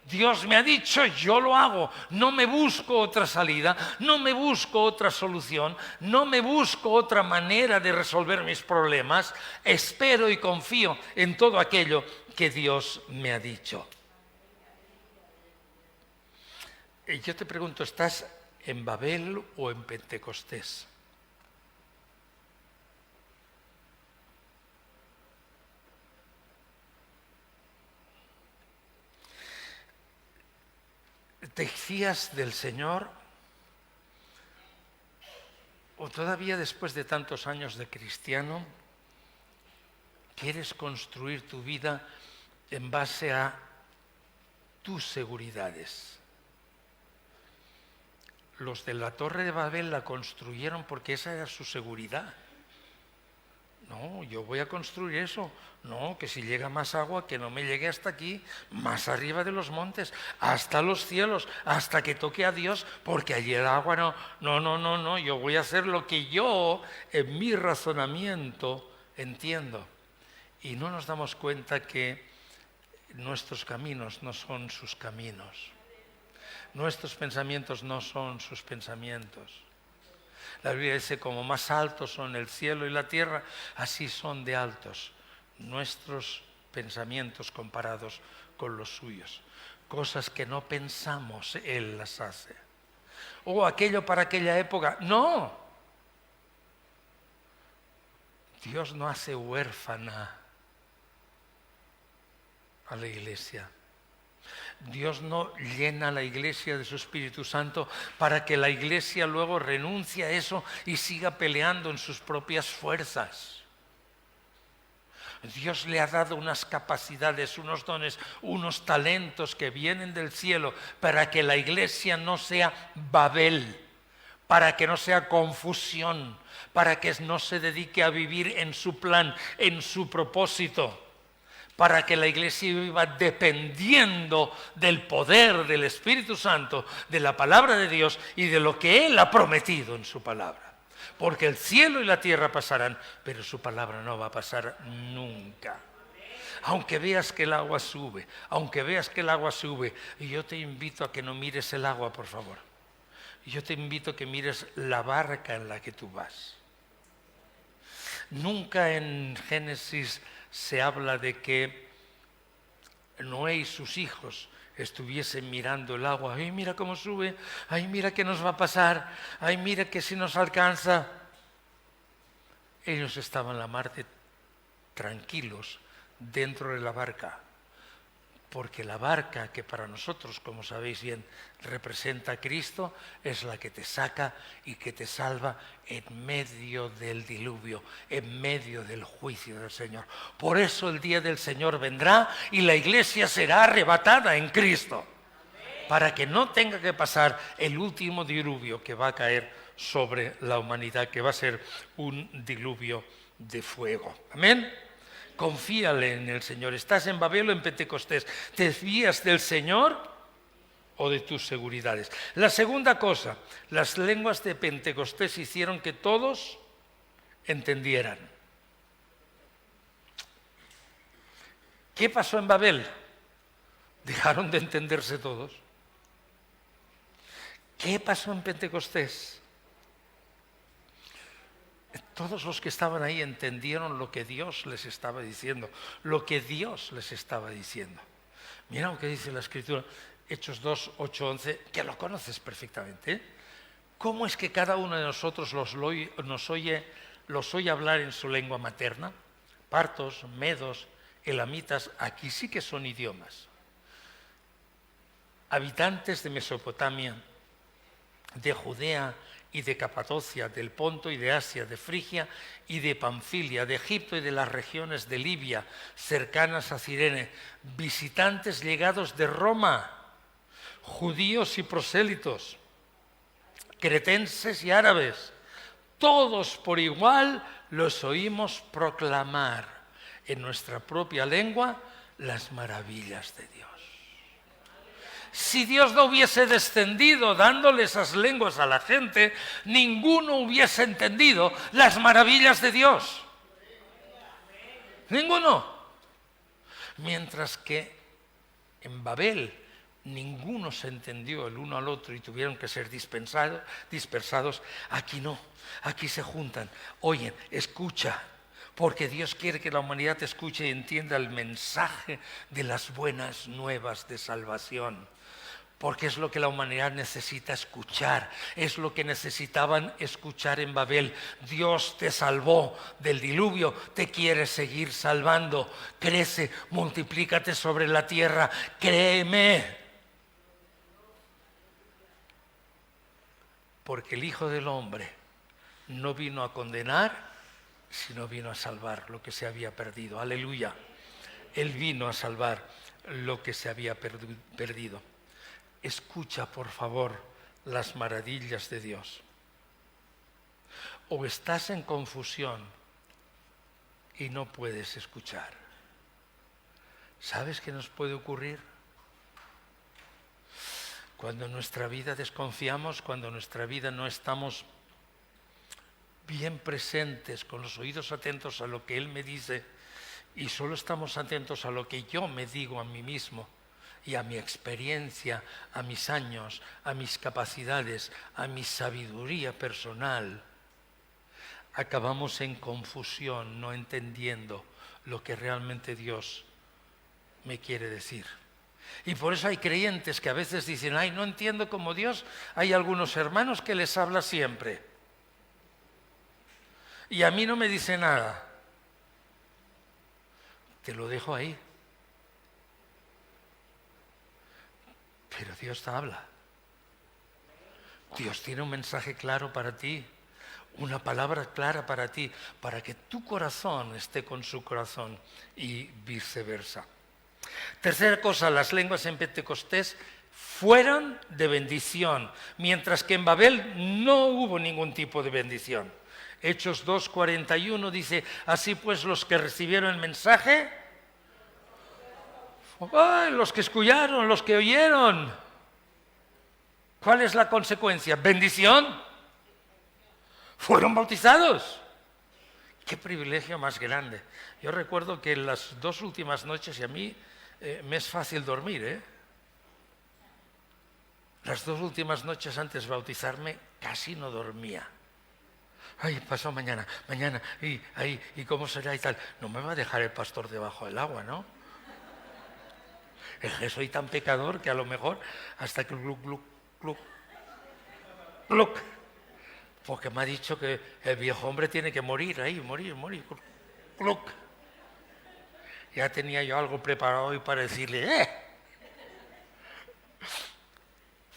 Dios me ha dicho, yo lo hago. No me busco otra salida, no me busco otra solución, no me busco otra manera de resolver mis problemas. Espero y confío en todo aquello que Dios me ha dicho. Y yo te pregunto, ¿estás en Babel o en Pentecostés? ¿Te fías del Señor? ¿O todavía después de tantos años de cristiano quieres construir tu vida en base a tus seguridades? Los de la Torre de Babel la construyeron porque esa era su seguridad. No, yo voy a construir eso. No, que si llega más agua, que no me llegue hasta aquí, más arriba de los montes, hasta los cielos, hasta que toque a Dios, porque allí el agua no, yo voy a hacer lo que yo en mi razonamiento entiendo. Y no nos damos cuenta que nuestros caminos no son sus caminos. Nuestros pensamientos no son sus pensamientos. La Biblia dice, como más altos son el cielo y la tierra, así son de altos nuestros pensamientos comparados con los suyos. Cosas que no pensamos, Él las hace. O aquello para aquella época. No. Dios no hace huérfana a la iglesia. Dios no llena a la iglesia de su Espíritu Santo para que la iglesia luego renuncie a eso y siga peleando en sus propias fuerzas. Dios le ha dado unas capacidades, unos dones, unos talentos que vienen del cielo para que la iglesia no sea Babel, para que no sea confusión, para que no se dedique a vivir en su plan, en su propósito. Para que la iglesia viva dependiendo del poder del Espíritu Santo, de la palabra de Dios y de lo que Él ha prometido en su palabra. Porque el cielo y la tierra pasarán, pero su palabra no va a pasar nunca. Aunque veas que el agua sube, y yo te invito a que no mires el agua, por favor. Yo te invito a que mires la barca en la que tú vas. Nunca en Génesis se habla de que Noé y sus hijos estuviesen mirando el agua. ¡Ay, mira cómo sube! ¡Ay, mira qué nos va a pasar! ¡Ay, mira que si nos alcanza! Ellos estaban la mar de tranquilos dentro de la barca. Porque la barca, que para nosotros, como sabéis bien, representa a Cristo, es la que te saca y que te salva en medio del diluvio, en medio del juicio del Señor. Por eso el día del Señor vendrá y la iglesia será arrebatada en Cristo, para que no tenga que pasar el último diluvio que va a caer sobre la humanidad, que va a ser un diluvio de fuego. Amén. Confíale en el Señor. ¿Estás en Babel o en Pentecostés? ¿Te fías del Señor o de tus seguridades? La segunda cosa, las lenguas de Pentecostés hicieron que todos entendieran. ¿Qué pasó en Babel? Dejaron de entenderse todos. ¿Qué pasó en Pentecostés? Todos los que estaban ahí entendieron lo que Dios les estaba diciendo, Mira lo que dice la Escritura, Hechos 2, 8, 11, que lo conoces perfectamente. ¿Cómo es que cada uno de nosotros los oye hablar en su lengua materna? Partos, medos, elamitas, aquí sí que son idiomas. Habitantes de Mesopotamia, de Judea y de Capadocia, del Ponto y de Asia, de Frigia y de Panfilia, de Egipto y de las regiones de Libia, cercanas a Cirene, visitantes llegados de Roma, judíos y prosélitos, cretenses y árabes, todos por igual los oímos proclamar en nuestra propia lengua las maravillas de Dios. Si Dios no hubiese descendido dándole esas lenguas a la gente, ninguno hubiese entendido las maravillas de Dios. Ninguno. Mientras que en Babel ninguno se entendió el uno al otro y tuvieron que ser dispersados, aquí no, aquí se juntan, oyen, escucha, porque Dios quiere que la humanidad escuche y entienda el mensaje de las buenas nuevas de salvación. Porque es lo que la humanidad necesita escuchar, es lo que necesitaban escuchar en Babel. Dios te salvó del diluvio, te quiere seguir salvando. Crece, multiplícate sobre la tierra, créeme. Porque el Hijo del Hombre no vino a condenar, sino vino a salvar lo que se había perdido. Aleluya. Él vino a salvar lo que se había perdido. Escucha, por favor, las maravillas de Dios. O estás en confusión y no puedes escuchar. ¿Sabes qué nos puede ocurrir? Cuando en nuestra vida desconfiamos, cuando en nuestra vida no estamos bien presentes, con los oídos atentos a lo que Él me dice, y solo estamos atentos a lo que yo me digo a mí mismo, y a mi experiencia, a mis años, a mis capacidades, a mi sabiduría personal, acabamos en confusión, no entendiendo lo que realmente Dios me quiere decir. Y por eso hay creyentes que a veces dicen, ay, no entiendo como Dios. Hay algunos hermanos que les habla siempre. Y a mí no me dice nada. Te lo dejo ahí. Pero Dios te habla. Dios tiene un mensaje claro para ti, una palabra clara para ti, para que tu corazón esté con su corazón y viceversa. Tercera cosa, las lenguas en Pentecostés fueron de bendición, mientras que en Babel no hubo ningún tipo de bendición. Hechos 2:41 dice, así pues los que recibieron el mensaje, los que escucharon, los que oyeron. ¿Cuál es la consecuencia? ¿Bendición? Fueron bautizados. ¡Qué privilegio más grande! Yo recuerdo que las 2 últimas noches, y a mí me es fácil dormir, Las 2 últimas noches antes de bautizarme casi no dormía. Ay, pasó mañana, y cómo será y tal. No me va a dejar el pastor debajo del agua, ¿no? Es que soy tan pecador que a lo mejor hasta que gluc, porque me ha dicho que el viejo hombre tiene que morir ahí, morir, gluc. Ya tenía yo algo preparado hoy para decirle,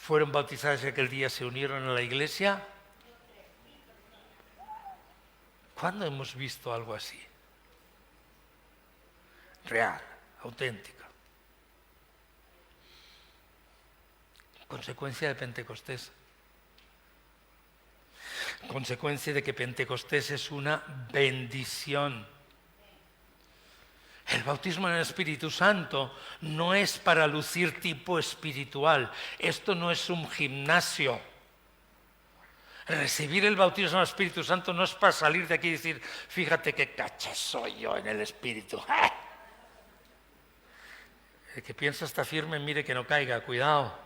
Fueron bautizados aquel día, se unieron a la iglesia. ¿Cuándo hemos visto algo así? Real, auténtico. Consecuencia de Pentecostés. Consecuencia de que Pentecostés es una bendición. El bautismo en el Espíritu Santo no es para lucir tipo espiritual. Esto no es un gimnasio. Recibir el bautismo en el Espíritu Santo no es para salir de aquí y decir, fíjate qué cacha soy yo en el Espíritu. El que piensa está firme, mire que no caiga. Cuidado.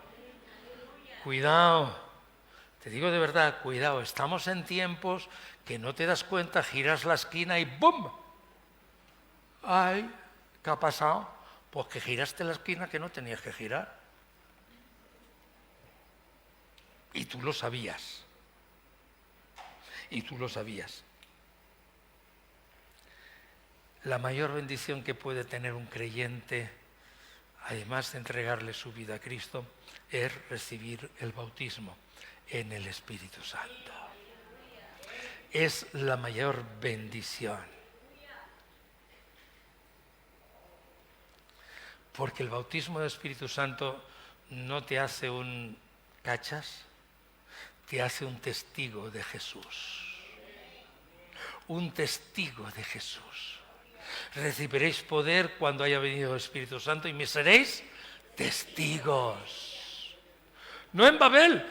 Cuidado, te digo de verdad, cuidado, estamos en tiempos que no te das cuenta, giras la esquina y ¡bum! Ay, ¿qué ha pasado? Pues que giraste la esquina que no tenías que girar. Y tú lo sabías. Y tú lo sabías. La mayor bendición que puede tener un creyente, además de entregarle su vida a Cristo, es recibir el bautismo en el Espíritu Santo. Es la mayor bendición. Porque el bautismo del Espíritu Santo no te hace un cachas, te hace un testigo de Jesús. Un testigo de Jesús. Recibiréis poder cuando haya venido el Espíritu Santo y me seréis testigos. No en Babel,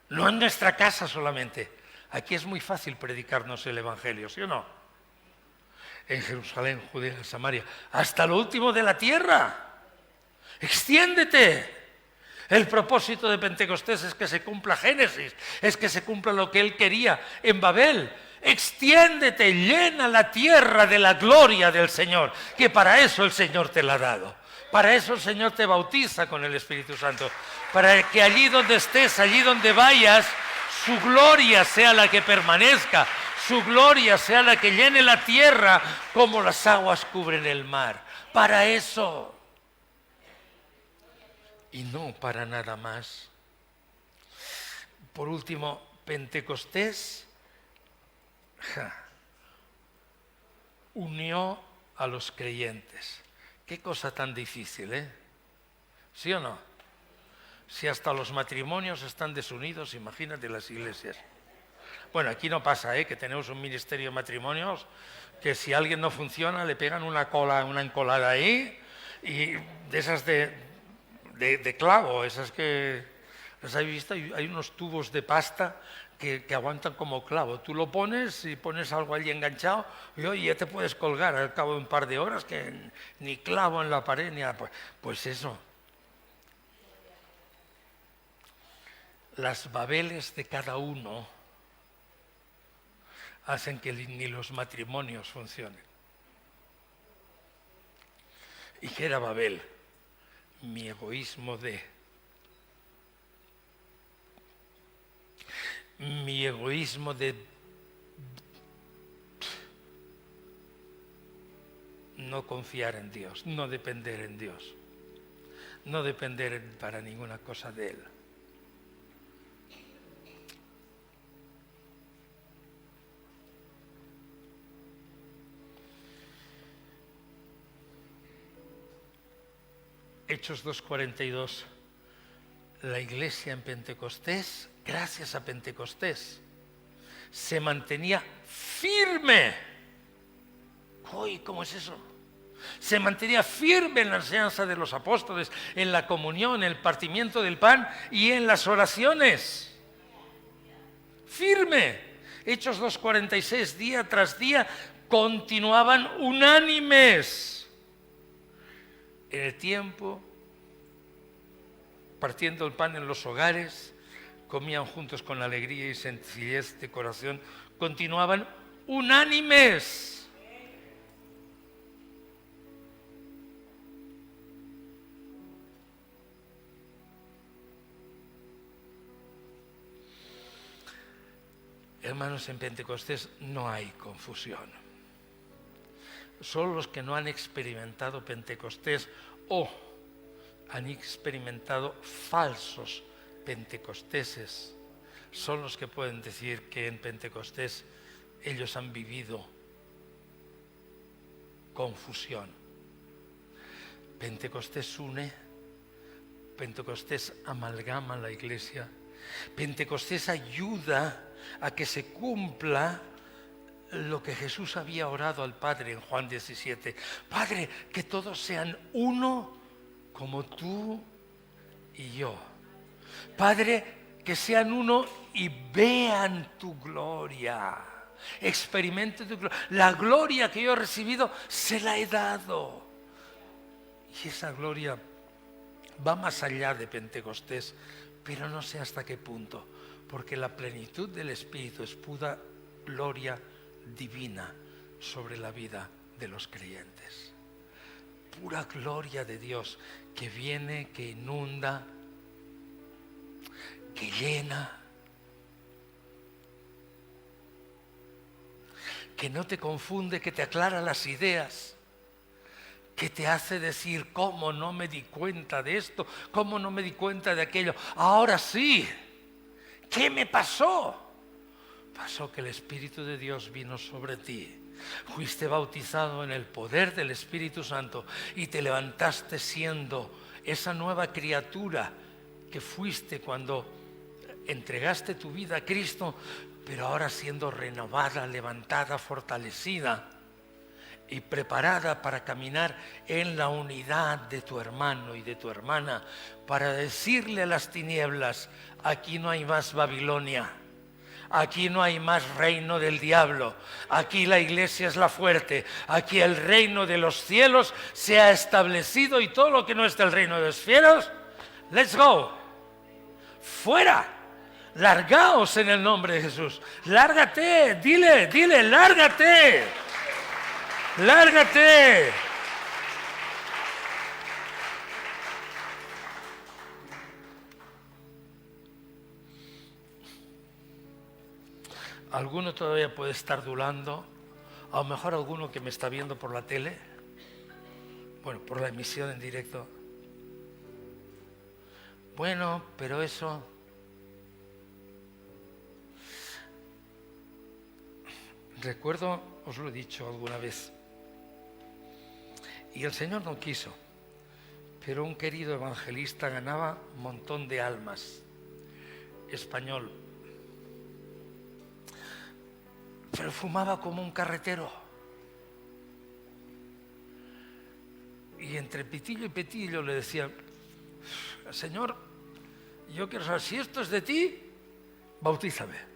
no en nuestra casa solamente. Aquí es muy fácil predicarnos el Evangelio, ¿sí o no? En Jerusalén, Judea, Samaria, hasta lo último de la tierra. Extiéndete. El propósito de Pentecostés es que se cumpla Génesis, es que se cumpla lo que él quería en Babel. Extiéndete, llena la tierra de la gloria del Señor, que para eso el Señor te la ha dado. Para eso el Señor te bautiza con el Espíritu Santo, para que allí donde estés, allí donde vayas, su gloria sea la que permanezca, su gloria sea la que llene la tierra como las aguas cubren el mar. Para eso. Y no para nada más. Por último, Pentecostés unió a los creyentes. Qué cosa tan difícil, ¿eh? ¿Sí o no? Si hasta los matrimonios están desunidos, imagínate las iglesias. Bueno, aquí no pasa, que tenemos un ministerio de matrimonios que si alguien no funciona le pegan una encolada ahí, y de esas de clavo, esas que las habéis visto, hay unos tubos de pasta que aguantan como clavo. Tú lo pones y pones algo allí enganchado y ya te puedes colgar al cabo de un par de horas, que ni clavo en la pared ni nada. Pues eso. Las babeles de cada uno hacen que ni los matrimonios funcionen. ¿Y qué era Babel? Mi egoísmo de no confiar en Dios, no depender en Dios, no depender para ninguna cosa de Él. Hechos 2:42, la iglesia en Pentecostés, gracias a Pentecostés, se mantenía firme. Uy, ¿cómo es eso? Se mantenía firme en la enseñanza de los apóstoles, en la comunión, en el partimiento del pan y en las oraciones. Firme. Hechos 2:46, día tras día, continuaban unánimes en el tiempo, partiendo el pan en los hogares, comían juntos con alegría y sencillez de corazón, continuaban unánimes. Hermanos, en Pentecostés no hay confusión. Solo los que no han experimentado Pentecostés o han experimentado falsos pentecosteses son los que pueden decir que en Pentecostés ellos han vivido confusión. Pentecostés une, Pentecostés amalgama la iglesia, Pentecostés ayuda a que se cumpla lo que Jesús había orado al Padre en Juan 17. Padre, que todos sean uno como tú y yo. Padre, que sean uno y vean tu gloria. Experimenten tu gloria. La gloria que yo he recibido, se la he dado. Y esa gloria va más allá de Pentecostés, pero no sé hasta qué punto, porque la plenitud del Espíritu es pura gloria divina sobre la vida de los creyentes. Pura gloria de Dios que viene, que inunda, que llena, que no te confunde, que te aclara las ideas, que te hace decir, ¿cómo no me di cuenta de esto? ¿Cómo no me di cuenta de aquello? Ahora sí, ¿qué me pasó? Pasó que el Espíritu de Dios vino sobre ti. Fuiste bautizado en el poder del Espíritu Santo y te levantaste siendo esa nueva criatura que fuiste cuando entregaste tu vida a Cristo. pero ahora siendo renovada, levantada, fortalecida y preparada para caminar en la unidad de tu hermano y de tu hermana, para decirle a las tinieblas: aquí no hay más Babilonia, aquí no hay más reino del diablo, aquí la iglesia es la fuerte, aquí el reino de los cielos se ha establecido y todo lo que no es del reino de los cielos, let's go, fuera, largaos en el nombre de Jesús, lárgate, dile, lárgate, lárgate. Alguno todavía puede estar dudando, a lo mejor alguno que me está viendo por la tele, bueno, por la emisión en directo. Bueno, pero eso... Recuerdo, os lo he dicho alguna vez, y el Señor no quiso, pero un querido evangelista ganaba un montón de almas, español, pero fumaba como un carretero. Y entre pitillo y pitillo le decía: Señor, yo quiero saber si esto es de ti, bautízame.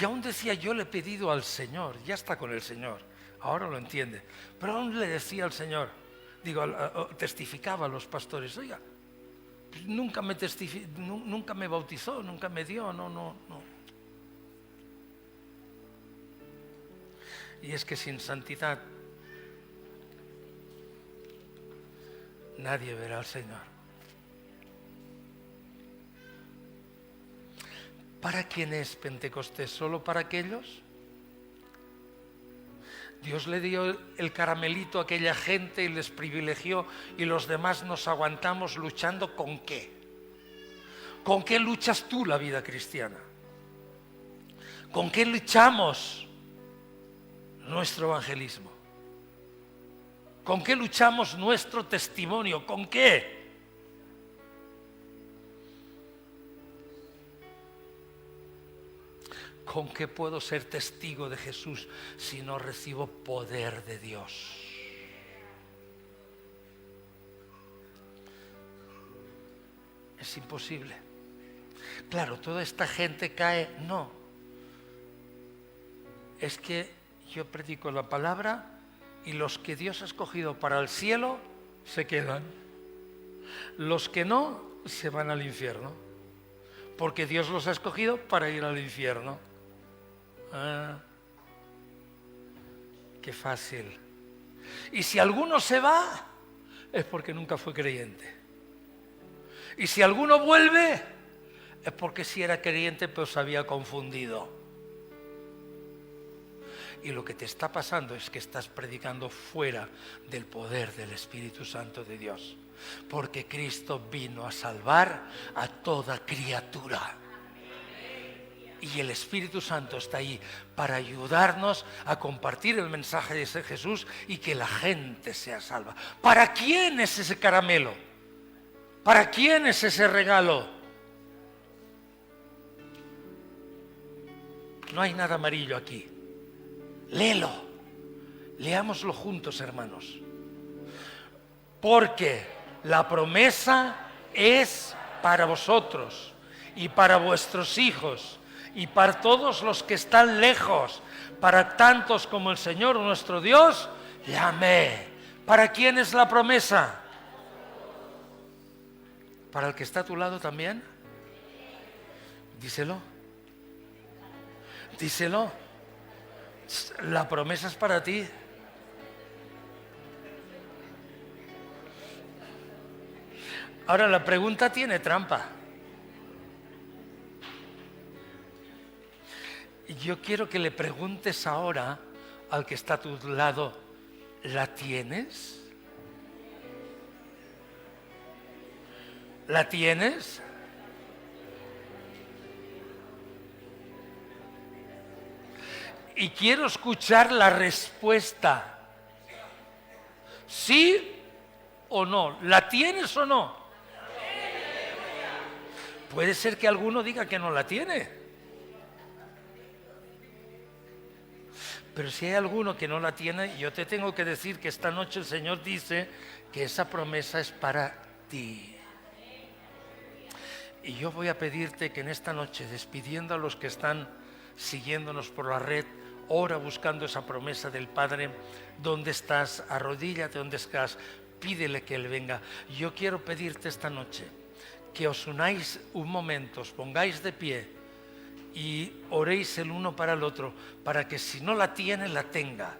Y aún decía: yo le he pedido al Señor, ya está con el Señor, ahora lo entiende, pero aún le decía al Señor, testificaba a los pastores: oiga, nunca me bautizó, nunca me dio, no. Y es que sin santidad nadie verá al Señor. ¿Para quién es Pentecostés? ¿Solo para aquellos? Dios le dio el caramelito a aquella gente y les privilegió, y los demás nos aguantamos luchando ¿con qué? ¿Con qué luchas tú la vida cristiana? ¿Con qué luchamos nuestro evangelismo? ¿Con qué luchamos nuestro testimonio? ¿Con qué? ¿Con qué puedo ser testigo de Jesús si no recibo poder de Dios? Es imposible. Claro, toda esta gente cae. No. Es que yo predico la palabra y los que Dios ha escogido para el cielo se quedan. Los que no se van al infierno. Porque Dios los ha escogido para ir al infierno. Ah, qué fácil. Y si alguno se va, es porque nunca fue creyente. Y si alguno vuelve, es porque sí era creyente, pero se había confundido. Y lo que te está pasando es que estás predicando fuera del poder del Espíritu Santo de Dios. Porque Cristo vino a salvar a toda criatura. Y el Espíritu Santo está ahí para ayudarnos a compartir el mensaje de ese Jesús y que la gente sea salva. ¿Para quién es ese caramelo? ¿Para quién es ese regalo? No hay nada amarillo aquí. Léelo. Leámoslo juntos, hermanos. Porque la promesa es para vosotros y para vuestros hijos y para todos los que están lejos, para tantos como el Señor nuestro Dios llame. ¿Para quién es la promesa? ¿Para el que está a tu lado también? Díselo. Díselo. La promesa es para ti. Ahora la pregunta tiene trampa. Yo quiero que le preguntes ahora al que está a tu lado: ¿la tienes? ¿La tienes? Y quiero escuchar la respuesta. ¿Sí o no? ¿La tienes o no? puede ser que alguno diga que no la tiene. Pero si hay alguno que no la tiene, yo te tengo que decir que esta noche el Señor dice que esa promesa es para ti. Y yo voy a pedirte que en esta noche, despidiendo a los que están siguiéndonos por la red, ora buscando esa promesa del Padre. ¿Dónde estás? Arrodíllate donde estás, pídele que Él venga. Yo quiero pedirte esta noche que os unáis un momento, os pongáis de pie y oréis el uno para el otro, para que si no la tiene, la tenga.